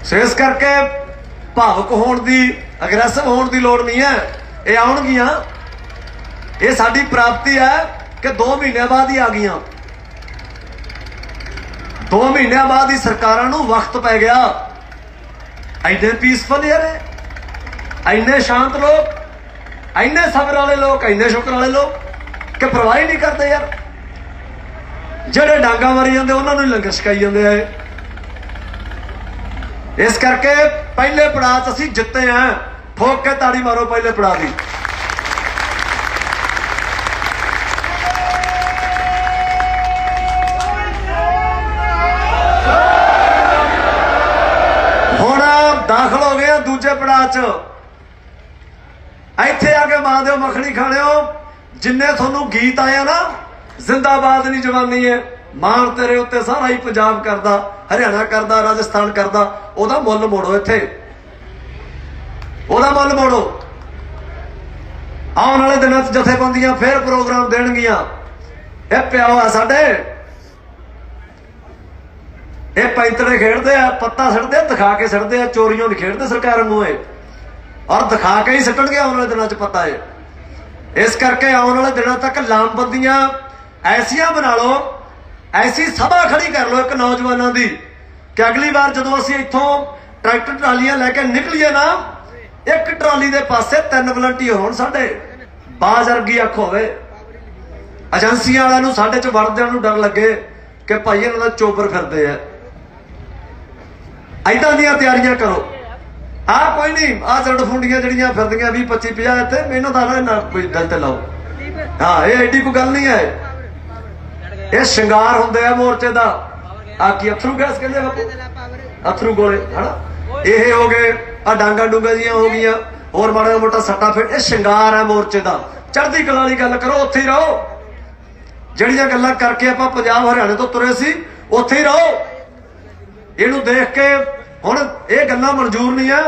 ਸੋ ਇਸ ਕਰਕੇ ਭਾਵੁਕ ਹੋਣ ਦੀ, ਅਗਰੈਸਿਵ ਹੋਣ ਦੀ ਲੋੜ ਨਹੀਂ ਹੈ। ਇਹ ਆਉਣਗੀਆਂ, ਇਹ ਸਾਡੀ ਪ੍ਰਾਪਤੀ ਹੈ ਕਿ 2 ਮਹੀਨਿਆਂ ਬਾਅਦ ਹੀ ਆ ਗਈਆਂ। 2 ਮਹੀਨਿਆਂ ਬਾਅਦ ਹੀ ਸਰਕਾਰਾਂ ਨੂੰ ਵਕਤ ਪੈ ਗਿਆ। ਇੰਨੇ ਪੀਸਫੁਲ ਯਾਰ, ਇੰਨੇ ਸ਼ਾਂਤ ਲੋਕ, ਇੰਨੇ ਸਬਰ ਵਾਲੇ ਲੋਕ, ਇੰਨੇ ਸ਼ੁਕਰ ਵਾਲੇ ਲੋਕ ਕਿ ਪਰਵਾਹ ਹੀ ਨਹੀਂ ਕਰਦੇ ਯਾਰ। ਜਿਹੜੇ ਡਾਂਗਾ ਮਾਰੀ ਜਾਂਦੇ ਉਹਨਾਂ ਨੂੰ ਲੰਗਰ ਛਕਾਈ ਜਾਂਦੇ ਆ। ਇਸ ਕਰਕੇ ਪਹਿਲੇ ਪੜਾਅ 'ਚ ਅਸੀਂ ਜਿੱਤੇ ਆ। ਠੋਕ ਕੇ ਤਾੜੀ ਮਾਰੋ ਪਹਿਲੇ ਪੜਾਅ ਦੀ। ਹੁਣ ਦਾਖਲ ਹੋ ਗਏ ਆ ਦੂਜੇ ਪੜਾਅ 'ਚ। ਇੱਥੇ ਆ ਕੇ ਮਾਂ ਦਿਓ ਮੱਖਣੀ ਖਾਣਿਓ। ਜਿੰਨੇ ਤੁਹਾਨੂੰ ਗੀਤ ਆਇਆ ਨਾ, ਜ਼ਿੰਦਾਬਾਦ ਨਹੀਂ ਜਵਾਨੀ ਹੈ, ਮਾਣ ਤੇਰੇ ਉੱਤੇ ਸਾਰਾ ਹੀ ਪੰਜਾਬ ਕਰਦਾ, ਹਰਿਆਣਾ ਕਰਦਾ, ਰਾਜਸਥਾਨ ਕਰਦਾ, ਉਹਦਾ ਮੁੱਲ ਮੋੜੋ। ਇੱਥੇ ਉਹਦਾ ਮੁੱਲ ਮੋੜੋ। ਆਉਣ ਵਾਲੇ ਦਿਨਾਂ 'ਚ ਜਥੇਬੰਦੀਆਂ ਫੇਰ ਪ੍ਰੋਗਰਾਮ ਦੇਣਗੀਆਂ। ਇਹ ਪਿਓ ਆ ਸਾਡੇ, ਇਹ ਪੈਂਤੜੇ ਖੇਡਦੇ ਆ, ਪੱਤਾ ਸਿੱਟਦੇ ਆ, ਦਿਖਾ ਕੇ ਸਿੱਟਦੇ ਆ, ਚੋਰੀਆਂ ਨਹੀਂ ਖੇਡਦੇ ਸਰਕਾਰ ਨੂੰ ਇਹ, ਔਰ ਦਿਖਾ ਕੇ ਹੀ ਸਿੱਟਣਗੇ ਆਉਣ ਵਾਲੇ ਦਿਨਾਂ 'ਚ ਪਤਾ ਹੈ। ਇਸ ਕਰਕੇ ਆਉਣ ਵਾਲੇ ਦਿਨਾਂ ਤੱਕ ਲਾਮਬੰਦੀਆਂ ਐਸੀਆਂ ਬਣਾ ਲਓ, ਐਸੀ ਸਭਾ ਖੜੀ ਕਰ ਲਓ ਇੱਕ ਨੌਜਵਾਨਾਂ ਦੀ ਕਿ ਅਗਲੀ ਵਾਰ ਜਦੋਂ ਅਸੀਂ ਇੱਥੋਂ ਟਰੈਕਟਰ ਟਰਾਲੀਆਂ ਲੈ ਕੇ ਨਿਕਲੀਏ ਨਾ, ਇੱਕ ਟਰਾਲੀ ਦੇ ਪਾਸੇ 3 ਵਲੰਟੀਅਰ ਹੋਣ ਸਾਡੇ। ਬਾਜ਼ ਵਰਗੀ ਅੱਖ ਹੋਵੇ। ਏਜੰਸੀਆਂ ਵਾਲਿਆਂ ਨੂੰ ਸਾਡੇ 'ਚ ਵੜਦਿਆਂ ਨੂੰ ਡਰ ਲੱਗੇ ਕਿ ਭਾਈ ਇਹਨਾਂ ਦਾ ਚੋਬਰ ਫਿਰਦੇ ਆ। ਏਦਾਂ ਦੀਆਂ ਤਿਆਰੀਆਂ ਕਰੋ। ਆਹ ਕੋਈ ਨਹੀਂ, ਆਹ ਜੜਫੁੰਡੀਆਂ ਜਿਹੜੀਆਂ ਫਿਰਦੀਆਂ 20 25 50 ਇੱਥੇ, ਮੈਨੂੰ ਤਾਂ ਨਾ ਕੋਈ ਦਿਲ ਤੇ ਲਾਓ। ਹਾਂ, ਇਹ ਐਡੀ ਕੋਈ ਗੱਲ ਨਹੀਂ ਹੈ। ਇਹ ਸ਼ਿੰਗਾਰ ਹੁੰਦੇ ਆ ਮੋਰਚੇ ਦਾ। ਆ ਕੀ ਅਥਰੂ ਗੈਸ ਕਹਿੰਦੇ ਬਾਪੂ, ਅਥਰੂ ਗੋਲੇ ਹਨਾ, ਇਹ ਹੋ ਗਏ। ਆ ਡਾਂਗਾ ਡੂੰਗਾ ਜੀਆਂ ਹੋ ਗਈਆਂ, ਹੋਰ ਮਾੜਾ ਮੋਟਾ ਸੱਟਾ ਫੇਟ। ਇਹ ਸ਼ਿੰਗਾਰ ਹੈ ਮੋਰਚੇ ਦਾ। ਚੜ੍ਹਦੀ ਕਲਾ ਵਾਲੀ ਗੱਲ ਕਰੋ, ਉੱਥੇ ਹੀ ਰਹੋ। ਜਿਹੜੀਆਂ ਗੱਲਾਂ ਕਰਕੇ ਆਪਾਂ ਪੰਜਾਬ ਹਰਿਆਣੇ ਤੋਂ ਤੁਰੇ ਸੀ, ਉੱਥੇ ਹੀ ਰਹੋ। ਇਹਨੂੰ ਦੇਖ ਕੇ ਹੁਣ ਇਹ ਗੱਲਾਂ ਮਨਜ਼ੂਰ ਨਹੀਂ ਆ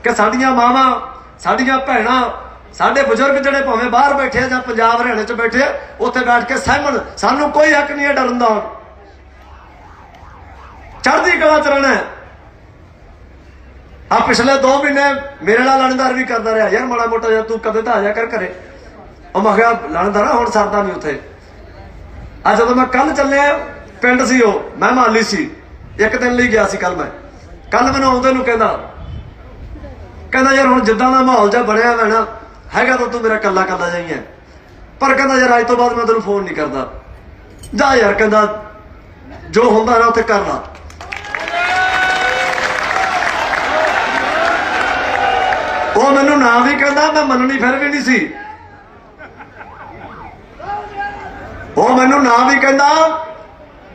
ਕਿ ਸਾਡੀਆਂ ਮਾਵਾਂ, ਸਾਡੀਆਂ ਭੈਣਾਂ, ਸਾਡੇ ਬਜ਼ੁਰਗ ਜਿਹੜੇ ਭਾਵੇਂ ਬਾਹਰ ਬੈਠੇ ਆ ਜਾਂ ਪੰਜਾਬ ਹਰਿਆਣੇ 'ਚ ਬੈਠੇ ਆ, ਉੱਥੇ ਬੈਠ ਕੇ ਸਹਿਮਣ। ਸਾਨੂੰ ਕੋਈ ਹੱਕ ਨਹੀਂ ਹੈ ਡਰਨ ਦਾ। ਚੜ੍ਹਦੀ ਕਲਾ 'ਚ ਰਹਿਣਾ। ਆ ਪਿਛਲੇ 2 ਮਹੀਨੇ ਮੇਰੇ ਨਾਲ ਲਾਣੇਦਾਰ ਵੀ ਕਰਦਾ ਰਿਹਾ, ਯਾਰ ਮਾੜਾ ਮੋਟਾ ਯਾਰ ਤੂੰ ਕਦੇ ਤਾਂ ਆ ਜਾ ਕਰ ਘਰੇ। ਉਹ ਮੈਂ ਕਿਹਾ ਲਾਣੇਦਾਰਾ ਹੁਣ ਸਰਦਾ ਨਹੀਂ ਉੱਥੇ। ਅੱਜ ਜਦੋਂ ਮੈਂ ਕੱਲ ਚੱਲਿਆ, ਪਿੰਡ ਸੀ ਉਹ, ਮੈਂ ਮਾਲੀ ਸੀ, 1 ਦਿਨ ਲਈ ਗਿਆ ਸੀ ਕੱਲ ਮੈਂ। ਕੱਲ ਮੈਨੂੰ ਆਉਂਦੇ ਨੂੰ ਕਹਿੰਦਾ ਯਾਰ ਹੁਣ ਜਿੱਦਾਂ ਦਾ ਮਾਹੌਲ ਜਿਹਾ ਬਣਿਆ ਹੋਇਆ ਨਾ, ਹੈਗਾ ਤਾਂ ਤੂੰ ਮੇਰਾ ਕੱਲਾ ਜਾਈ ਹੈ, ਪਰ ਕਹਿੰਦਾ ਯਾਰ ਅੱਜ ਤੋਂ ਬਾਅਦ ਮੈਂ ਤੈਨੂੰ ਫੋਨ ਨਹੀਂ ਕਰਦਾ। ਜਾ ਯਾਰ, ਕਹਿੰਦਾ ਜੋ ਹੁੰਦਾ ਨਾ ਉੱਥੇ ਕਰ ਲਾ। ਉਹ ਮੈਨੂੰ ਨਾ ਵੀ ਕਹਿੰਦਾ, ਮੈਂ ਮੰਨਣੀ ਫਿਰ ਵੀ ਨਹੀਂ ਸੀ। ਉਹ ਮੈਨੂੰ ਨਾ ਵੀ ਕਹਿੰਦਾ,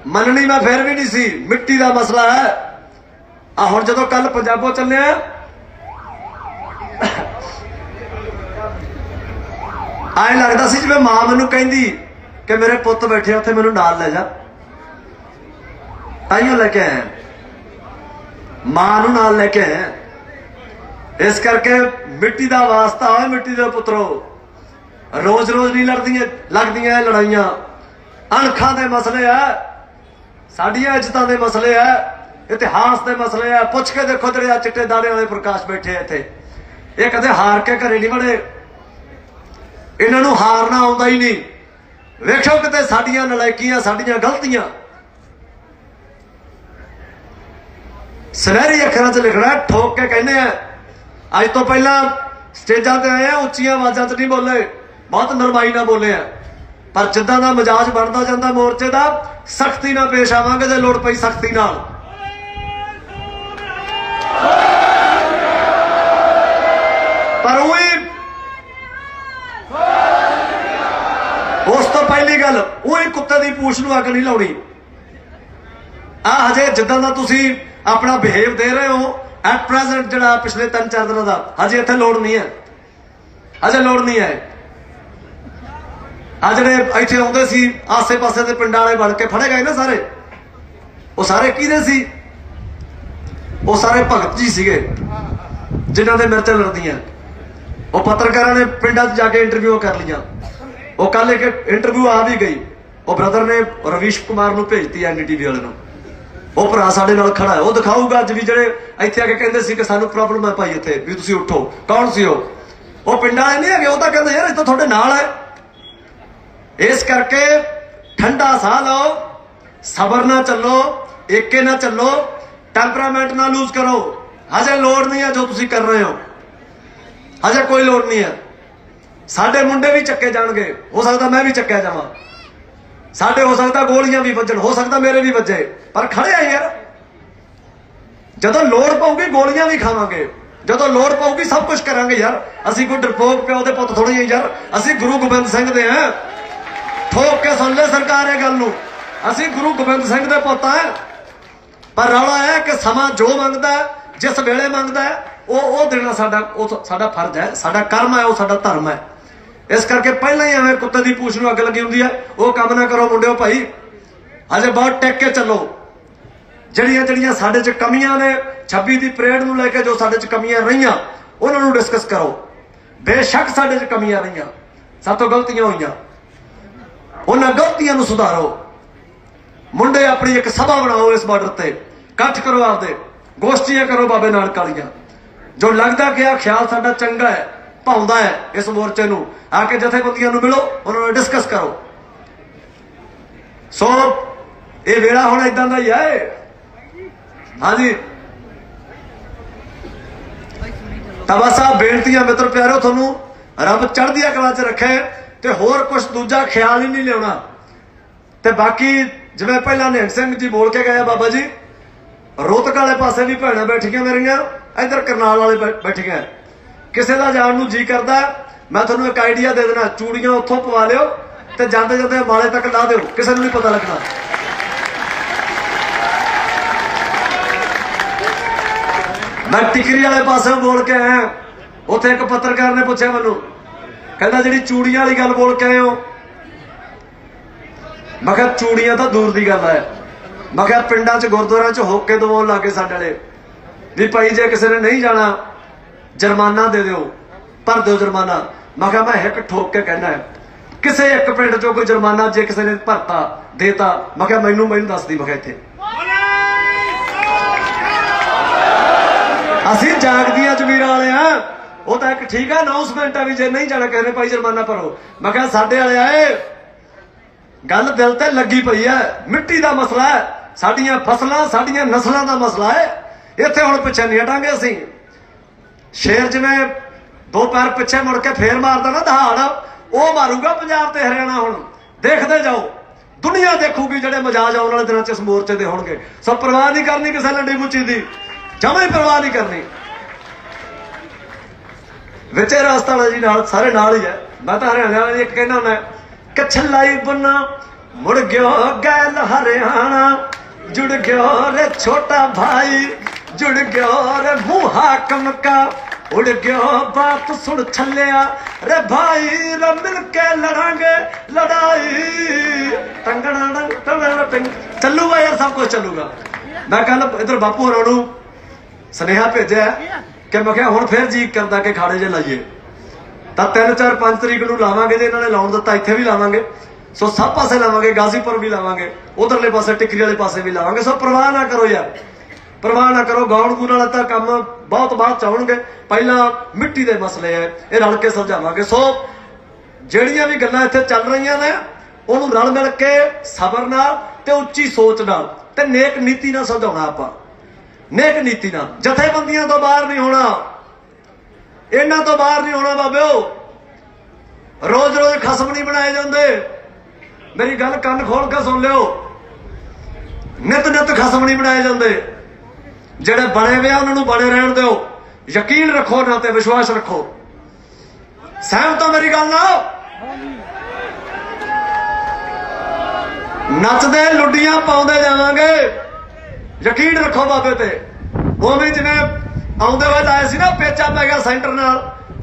ਮੰਨਣੀ ਮੈਂ ਫਿਰ ਵੀ ਨਹੀਂ ਸੀ। ਮਿੱਟੀ ਦਾ ਮਸਲਾ ਹੈ। ਆ ਹੁਣ ਜਦੋਂ ਕੱਲ ਪੰਜਾਬੋਂ ਚੱਲਿਆ, ਐਂ ਲੱਗਦਾ ਸੀ ਜਿਵੇਂ ਮਾਂ ਮੈਨੂੰ ਕਹਿੰਦੀ ਕਿ ਮੇਰੇ ਪੁੱਤ ਬੈਠੇ ਉੱਥੇ, ਮੈਨੂੰ ਨਾਲ ਲੈ ਜਾ। ਆਈਓ ਲੈ ਕੇ ਆਇਆ, ਮਾਂ ਨੂੰ ਨਾਲ ਲੈ ਕੇ ਆਇਆ। ਇਸ ਕਰਕੇ ਮਿੱਟੀ ਦਾ ਵਾਸਤਾ ਹੋਏ, ਮਿੱਟੀ ਦੇ ਪੁੱਤਰੋ। ਰੋਜ਼ ਨਹੀਂ ਲੱਗਦੀਆਂ ਲੜਾਈਆਂ। ਅਣਖਾਂ ਦੇ ਮਸਲੇ ਆ, ਸਾਡੀਆਂ ਇੱਜ਼ਤਾਂ ਦੇ ਮਸਲੇ ਆ, ਇਤਿਹਾਸ ਦੇ ਮਸਲੇ ਆ। ਪੁੱਛ ਕੇ ਦੇਖੋ ਜਿਹੜੇ ਆ ਚਿੱਟੇ ਦਾੜੇ ਵਾਲੇ ਪ੍ਰਕਾਸ਼ ਬੈਠੇ ਇੱਥੇ, ਇਹ ਕਦੇ ਹਾਰ ਕੇ ਘਰੇ ਨਹੀਂ ਵੜੇ, ਇਹਨਾਂ ਨੂੰ ਹਾਰਨਾ ਆਉਂਦਾ ਹੀ ਨਹੀਂ। ਵੇਖੋ ਕਿਤੇ ਸਾਡੀਆਂ ਨਲਾਇਕੀਆਂ, ਸਾਡੀਆਂ ਗਲਤੀਆਂ ਸੁਨਹਿਰੀ ਅੱਖਰਾਂ 'ਚ ਲਿਖਣਾ, ਠੋਕ ਕੇ ਕਹਿੰਦੇ ਆ। ਅੱਜ ਤੋਂ ਪਹਿਲਾਂ ਸਟੇਜਾਂ ਤੇ ਆਏ ਆ, ਉੱਚੀਆਂ ਆਵਾਜ਼ਾਂ 'ਚ ਨਹੀਂ ਬੋਲੇ, ਬਹੁਤ ਨਰਮਾਈ ਨਾਲ ਬੋਲੇ ਆ, ਪਰ ਜਿੱਦਾਂ ਦਾ ਮਿਜਾਜ ਬਣਦਾ ਜਾਂਦਾ ਮੋਰਚੇ ਦਾ, ਸਖਤੀ ਨਾਲ ਪੇਸ਼ ਆਵਾਂਗੇ ਜੇ ਲੋੜ ਪਈ ਸਖਤੀ ਨਾਲ। ਪਰ ਉਸ ਤੋਂ ਪਹਿਲੀ ਗੱਲ, ਉਹੀ ਕੁੱਤੇ ਦੀ ਪੂਛ ਨੂੰ ਅੱਗ ਨਹੀਂ ਲਾਉਣੀ। ਹਜੇ ਜਿੱਦਾਂ ਦਾ ਤੁਸੀਂ ਆਪਣਾ ਬਿਹੇਵ ਦੇ ਰਹੇ ਹੋ ਐਟ ਪ੍ਰੈਜ਼ੈਂਟ, ਜਿਹੜਾ ਪਿਛਲੇ 3-4 ਦਿਨਾਂ ਦਾ, ਹਜੇ ਇੱਥੇ ਲੋੜ ਨਹੀਂ ਹੈ, ਹਜੇ ਲੋੜ ਨਹੀਂ ਹੈ। ਜਿਹੜੇ ਇੱਥੇ ਆਉਂਦੇ ਸੀ ਆਸੇ ਪਾਸੇ ਦੇ ਪਿੰਡਾਂ ਵਾਲੇ ਬਣ ਕੇ ਫੜੇ ਗਏ ਨਾ ਸਾਰੇ, ਉਹ ਸਾਰੇ ਕਿਹਦੇ ਸੀ? ਉਹ ਸਾਰੇ ਭਗਤ ਜੀ ਸੀਗੇ ਜਿਨ੍ਹਾਂ ਦੇ ਮਿਰਚਾਂ ਲੜਦੀਆਂ। ਉਹ ਪੱਤਰਕਾਰਾਂ ਨੇ ਪਿੰਡਾਂ 'ਚ ਜਾ ਕੇ ਇੰਟਰਵਿਊ ਕਰ ਲਈਆਂ। ਉਹ ਕੱਲ ਇੱਕ ਇੰਟਰਵਿਊ ਆ ਵੀ ਗਈ, ਉਹ ਬ੍ਰਦਰ ਨੇ ਰਵੀਸ਼ ਕੁਮਾਰ ਨੂੰ ਭੇਜਤੀ NDTV ਵਾਲੇ ਨੂੰ। ਉਹ ਭਰਾ ਸਾਡੇ ਨਾਲ ਖੜਾ ਹੈ, ਉਹ ਦਿਖਾਊਗਾ ਅੱਜ ਵੀ ਜਿਹੜੇ ਇੱਥੇ ਆ ਕੇ ਕਹਿੰਦੇ ਸੀ ਕਿ ਸਾਨੂੰ ਪ੍ਰੋਬਲਮ ਹੈ ਭਾਈ ਇੱਥੇ ਵੀ ਤੁਸੀਂ ਉੱਠੋ। ਕੌਣ ਸੀ ਉਹ ਪਿੰਡਾਂ ਵਾਲੇ ਨਹੀਂ ਹੈਗੇ, ਉਹ ਤਾਂ ਕਹਿੰਦੇ ਯਾਰ ਇਹ ਤਾਂ ਤੁਹਾਡੇ ਨਾਲ ਹੈ। ਇਸ ਕਰਕੇ ਠੰਡਾ ਸਾਹ ਲਓ, ਸਬਰ ਨਾਲ ਚੱਲੋ, ਏਕੇ ਨਾਲ ਚੱਲੋ, ਟੈਂਪਰਾਮੈਂਟ ਨਾ ਲੂਜ਼ ਕਰੋ। ਹਜੇ ਲੋੜ ਨਹੀਂ ਹੈ ਜੋ ਤੁਸੀਂ ਕਰ ਰਹੇ ਹੋ, ਹਜੇ ਕੋਈ ਲੋੜ ਨਹੀਂ ਹੈ। ਸਾਡੇ ਮੁੰਡੇ ਵੀ ਚੱਕੇ ਜਾਣਗੇ, ਹੋ ਸਕਦਾ ਮੈਂ ਵੀ ਚੱਕਿਆ ਜਾਵਾਂ, ਸਾਡੇ ਹੋ ਸਕਦਾ ਗੋਲੀਆਂ ਵੀ ਵੱਜਣ, ਹੋ ਸਕਦਾ ਮੇਰੇ ਵੀ ਵੱਜੇ, ਪਰ ਖੜੇ ਆ ਯਾਰ। ਜਦੋਂ ਲੋੜ ਪਊਗੀ ਗੋਲੀਆਂ ਵੀ ਖਾਵਾਂਗੇ, ਜਦੋਂ ਲੋੜ ਪਊਗੀ ਸਭ ਕੁਝ ਕਰਾਂਗੇ ਯਾਰ। ਅਸੀਂ ਕੋਈ ਡਰਪੋਕ ਪਿਓ ਦੇ ਪੁੱਤ ਥੋੜੀ ਜਿਹੀ ਯਾਰ, ਅਸੀਂ ਗੁਰੂ ਗੋਬਿੰਦ ਸਿੰਘ ਦੇ ਹਾਂ। ਠੋਕ ਕੇ ਸੁਣ ਲੈ ਸਰਕਾਰ ਇਹ ਗੱਲ ਨੂੰ, ਅਸੀਂ ਗੁਰੂ ਗੋਬਿੰਦ ਸਿੰਘ ਦੇ ਪੁੱਤ ਹਾਂ। ਪਰ ਰੌਲਾ ਹੈ ਕਿ ਸਮਾਂ ਜੋ ਮੰਗਦਾ, ਜਿਸ ਵੇਲੇ ਮੰਗਦਾ, ਉਹ ਦੇਣਾ ਸਾਡਾ ਫਰਜ਼ ਹੈ, ਸਾਡਾ ਕਰਮ ਹੈ, ਉਹ ਸਾਡਾ ਧਰਮ ਹੈ। ਇਸ ਕਰਕੇ ਪਹਿਲਾਂ ਹੀ ਐਵੇਂ ਕੁੱਤੇ ਦੀ ਪੂਛ ਨੂੰ ਅੱਗ ਲੱਗੀ ਹੁੰਦੀ ਹੈ, ਉਹ ਕੰਮ ਨਾ ਕਰੋ ਮੁੰਡਿਓ ਭਾਈ। ਅਜੇ ਬਹੁਤ ਟਿਕ ਕੇ ਚੱਲੋ। ਜਿਹੜੀਆਂ ਸਾਡੇ 'ਚ ਕਮੀਆਂ ਨੇ, 26 ਦੀ ਪਰੇਡ ਨੂੰ ਲੈ ਕੇ ਜੋ ਸਾਡੇ 'ਚ ਕਮੀਆਂ ਰਹੀਆਂ, ਉਹਨਾਂ ਨੂੰ ਡਿਸਕਸ ਕਰੋ। ਬੇਸ਼ੱਕ ਸਾਡੇ 'ਚ ਕਮੀਆਂ ਰਹੀਆਂ, ਸਾਤੋਂ ਗਲਤੀਆਂ ਹੋਈਆਂ, ਉਹਨਾਂ ਗਲਤੀਆਂ ਨੂੰ ਸੁਧਾਰੋ। ਮੁੰਡੇ ਆਪਣੀ ਇੱਕ ਸਭਾ ਬਣਾਓ, ਇਸ ਬਾਰਡਰ ਤੇ ਇਕੱਠ ਕਰੋ, ਆਪਦੇ ਗੋਸ਼ਟੀਆਂ ਕਰੋ ਬਾਬੇ ਨਾਨਕ ਵਾਲੀਆਂ। ਜੋ ਲੱਗਦਾ ਕਿ ਆ ਖਿਆਲ ਸਾਡਾ ਚੰਗਾ ਹੈ, ਭਾਉਂਦਾ ਹੈ, ਇਸ ਮੋਰਚੇ ਨੂੰ ਆ ਕੇ ਜਥੇਬੰਦੀਆਂ ਨੂੰ ਮਿਲੋ, ਉਹਨਾਂ ਨਾਲ ਡਿਸਕਸ ਕਰੋ। ਸੋ ਇਹ ਵੇਲਾ ਹੁਣ ਇਦਾਂ ਦਾ ਹੀ ਹੈ। ਹਾਂਜੀ ਤਾਂ ਬਸ ਆ ਬੇਨਤੀਆਂ ਮਿੱਤਰ ਪਿਆਰਿਓ, ਤੁਹਾਨੂੰ ਰੱਬ ਚੜ੍ਹਦੀਆਂ ਕਲਾ 'ਚ ਰੱਖੇ ਤੇ ਹੋਰ ਕੁਛ ਦੂਜਾ ਖਿਆਲ ਹੀ ਨਹੀਂ ਲਿਆਉਣਾ। ਤੇ ਬਾਕੀ ਜਿਵੇਂ ਪਹਿਲਾਂ ਨਿਹੰਗ ਸਿੰਘ ਜੀ ਬੋਲ ਕੇ ਗਏ ਬਾਬਾ ਜੀ, ਰੋਹਤਕ ਵਾਲੇ ਪਾਸੇ ਵੀ ਭੈਣਾਂ ਬੈਠੀਆਂ ਮੇਰੀਆਂ, ਇੱਧਰ ਕਰਨਾਲ ਵਾਲੇ ਬੈਠੀਆਂ। ਕਿਸੇ ਦਾ ਜਾਣ ਨੂੰ ਜੀ ਕਰਦਾ, ਮੈਂ ਤੁਹਾਨੂੰ ਇੱਕ ਆਈਡੀਆ ਦੇ ਦੇਣਾ, ਚੂੜੀਆਂ ਉੱਥੋਂ ਪਵਾ ਲਿਓ ਤੇ ਜਾਂਦੇ ਜਾਂਦੇ ਮਾਲੇ ਤੱਕ ਲਾ ਦਿਓ, ਕਿਸੇ ਨੂੰ ਨਹੀਂ ਪਤਾ ਲੱਗਣਾ। ਮੈਂ ਟਿਕਰੀ ਵਾਲੇ ਪਾਸੇ ਬੋਲ ਕੇ ਆਇਆ, ਉੱਥੇ ਇੱਕ ਪੱਤਰਕਾਰ ਨੇ ਪੁੱਛਿਆ ਮੈਨੂੰ, ਕਹਿੰਦਾ ਜਿਹੜੀ ਚੂੜੀਆਂ ਵਾਲੀ ਗੱਲ ਬੋਲ ਕੇ ਆਏ ਹੋ? ਮੈਂ ਕਿਹਾ ਚੂੜੀਆਂ ਤਾਂ ਦੂਰ ਦੀ ਗੱਲ ਹੈ, ਮੈਂ ਕਿਹਾ ਪਿੰਡਾਂ 'ਚ ਗੁਰਦੁਆਰਿਆਂ 'ਚ ਹੋਕੇ ਦਵਾਉਣ ਲੱਗੇ ਸਾਡੇ ਵਾਲੇ ਵੀ ਭਾਈ ਜੇ ਕਿਸੇ ਨੇ ਨਹੀਂ ਜਾਣਾ ਜੁਰਮਾਨਾ ਦੇ ਦਿਓ, ਭਰ ਦਿਓ ਜੁਰਮਾਨਾ। ਮੈਂ ਕਿਹਾ ਮੈਂ ਇੱਕ ਠੋਕ ਕੇ ਕਹਿਣਾ ਹੈ, ਕਿਸੇ ਇੱਕ ਪਿੰਡ 'ਚੋਂ ਕੋਈ ਜੁਰਮਾਨਾ ਜੇ ਕਿਸੇ ਨੇ ਭਰਤਾ ਦੇਤਾ, ਮੈਂ ਕਿਹਾ ਮੈਨੂੰ ਦੱਸਦੀ। ਮੈਂ ਕਿਹਾ ਇੱਥੇ ਅਸੀਂ ਜਾਗਦੀਆਂ ਜ਼ਮੀਰਾਂ ਵਾਲੇ ਆ, ਉਹ ਤਾਂ ਇੱਕ ਠੀਕ ਆ ਅਨਾਉਂਸਮੈਂਟ ਆ ਵੀ ਜੇ ਨਹੀਂ ਜਾਣਾ ਕਿਸੇ ਨੇ ਭਾਈ ਜੁਰਮਾਨਾ ਭਰੋ। ਮੈਂ ਕਿਹਾ ਸਾਡੇ ਵਾਲੇ ਆਏ, ਗੱਲ ਦਿਲ ਤੇ ਲੱਗੀ ਪਈ ਹੈ, ਮਿੱਟੀ ਦਾ ਮਸਲਾ ਹੈ, ਸਾਡੀਆਂ ਫਸਲਾਂ, ਸਾਡੀਆਂ ਨਸਲਾਂ ਦਾ ਮਸਲਾ ਹੈ। ਇੱਥੇ ਹੁਣ ਪਿੱਛੇ ਨਹੀਂ ਹਟਾਂਗੇ ਅਸੀਂ। ਸ਼ੇਰ ਜਿਵੇਂ 2 ਪੈਰ ਪਿੱਛੇ ਮੁੜ ਕੇ ਫੇਰ ਮਾਰਦਾ ਨਾ ਦਹਾੜ, ਉਹ ਮਾਰੂਗਾ ਪੰਜਾਬ ਤੇ ਹਰਿਆਣਾ। ਹੁਣ ਦੇਖਦੇ ਜਾਓ, ਦੁਨੀਆ ਦੇਖੂਗੀ ਜਿਹੜੇ ਮਜਾਜ ਆਉਣ ਵਾਲੇ ਦਿਨਾਂ 'ਚ ਇਸ ਮੋਰਚੇ ਦੇ ਹੋਣਗੇ। ਸਭ ਪਰਵਾਹ ਨਹੀਂ ਕਰਨੀ ਕਿਸੇ ਲੰਡੀ ਗੁੱਚੀ ਦੀ, ਜਮਾਂ ਹੀ ਪਰਵਾਹ ਨਹੀਂ ਕਰਨੀ। ਵਿਚੇ ਰਾਸਤਾ ਵਾਲਾ ਜੀ ਨਾਲ ਸਾਰੇ ਨਾਲ ਹੀ ਹੈ। ਮੈਂ ਤਾਂ ਹਰਿਆਣਾ ਵਾਲੇ ਇੱਕ ਕਹਿੰਦਾ ਹੁੰਦਾ ਕਿ ਛੱਲਾਈ ਬੰਨਾ ਮੁੜ ਗਿਓ ਗੈਲ ਹਰਿਆਣਾ, जुड़ गयो रे छोटा भाई, जुड़ गयो रे मुहा कमका, उड़ गयो बात सुन छलिया रे भाई, रे मिल के लड़ांगे लड़ाई। चलूगा यार, सब कुछ चलूगा। मैं कल इधर बापू होरां नूं सुनेहा भेजिया कि मैं हुण फिर जी करदा कि खाड़े जे लाइए, तां 3, 4, 5 तरीक नूं लावांगे। जे इन्हां ने लाउण दित्ता इत्थे भी लावांगे, सो सब पासे लावांगे, गाजीपुर भी लावांगे, उधरले पासे टिकरी वाले पासे भी लावांगे। सो परवाह ना करो यार, परवाह ना करो, गाउण गूण वाला तो काम बहुत बाद च आउणगे, पहला मिट्टी के मसले है, ये रल के सुलझावांगे। सो ਜਿਹੜੀਆਂ भी गल्लां इत्थे चल रही ने ਉਹਨੂੰ रल मिल के सबर नाल ते उच्ची सोच नाल ते नेक नीति नाल समझाउणा। आपां नेक नीति नाल जथेबंदियां तो बाहर नहीं होना, इन्हां तो बाहर नहीं होना बाबिओ। रोज रोज खसम नहीं बनाए जाते। मेरी गल कान खोल के सुन लियो, नित नित खसम नहीं बनाए जाते। ਜਿਹੜੇ बने हुए उन्होंने बने रहन दो, यकीन रखो ना ते विश्वास रखो। सहमत हो मेरी गल नाल? नचदे लुडियां पाउंदे जावांगे, यकीन रखो बाबे ते। उवें जिवें आउंदे होए लाए सी ना पेचा पै गया सेंटर नाल,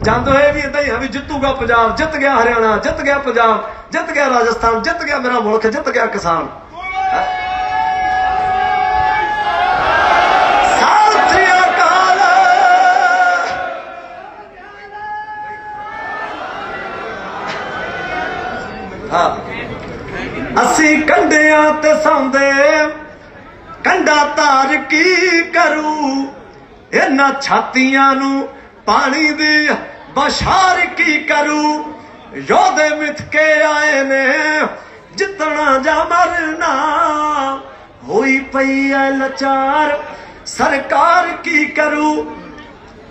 जांदे होए भी इदां ही भी जितूगा पंजाब, जित गया हरियाणा, जित गया पंजाब, जित गया राजस्थान, जित गया मेरा मुल्क, जित गया किसान। असी कंडियां ते सौंदे कंडा तार की करू, इन्हां छातियां नू पानी दी बशार की करू। योधे मिथ के आए ने जितना जा मरना, होई पई है लाचार सरकार की करू।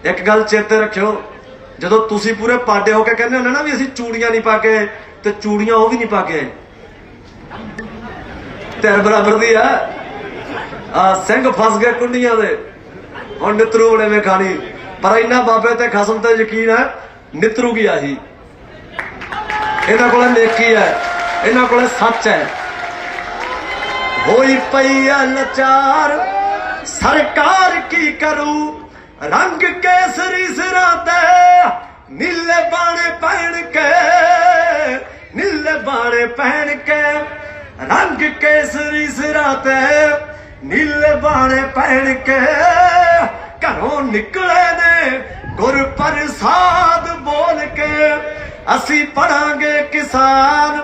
एक गल चेते रखियो, जदों तुसी पूरे पाडे होके कहंदे हो ना भी असीं चूड़ियां नहीं पा के, ते चूड़ियां वो भी नहीं पा के तेरे बराबर दी है। सिंह फस गए कुंडियां दे, और नितरू बने में खानी। पर इन्ना बाबे ते खसम ते यकीन है, नितरू की आही इन्हां कोल नेकी है, इन्हां कोल सच है। होई पई है लाचार सरकार की करू, रंग केसरी सिरां ते नीले बाणे पहन के, नीले बाणे पहन के, रंग केसरी सिरां ते नीले बाणे पहन के, घरों निकले ने गुर प्रसाद बोल के। असी पढ़ांगे किसान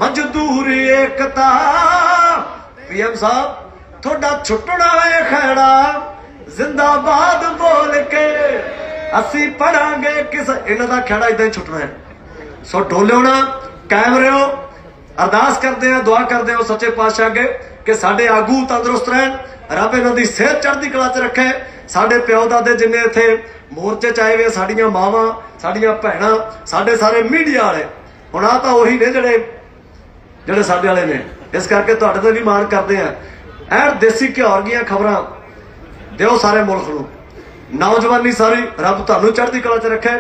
मजदूर एकता। पीएम साहब थोड़ा छुटना है खैड़ा जिंदाबाद बोल के, असी पढ़ांगे किसान। इन्हां दा खैड़ा इदां ही छुटना है। सो डोलिओ ना, कायम रहो। अरदास करते हैं, दुआ करते हैं सच्चे पातशाह अगे कि साडे आगू तंदुरुस्त रहन, रब इन्हां दी सेहत चढ़दी कला च रखे। साडे प्यो दादे जिन्ने इत्थे मोर्चे च आए वे, साडियां मावां, साडियां भैणां, साडे सारे मीडिया वाले, हुण आ तां ओही ने ਜਿਹੜੇ ਸਾਡੇ वाले ने। इस करके तुहाडे ते भी मान करते हैं। ऐन देसी घ्यो वर्गियां खबरां दिओ सारे मुल्क नूं। नौजवानी सारी रब तुहानूं चढ़दी कला च रखे।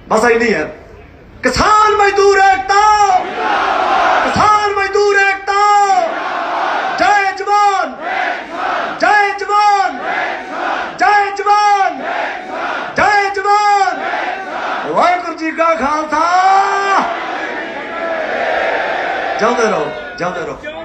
बस इन्नी है। किसान मजदूर एकता, किसान मजदूर एकता, जय जवान, जय जवान, जय जवान, जय जवान। वाहिगुरू जी का खालसा। जाते रहो, जाते रहो।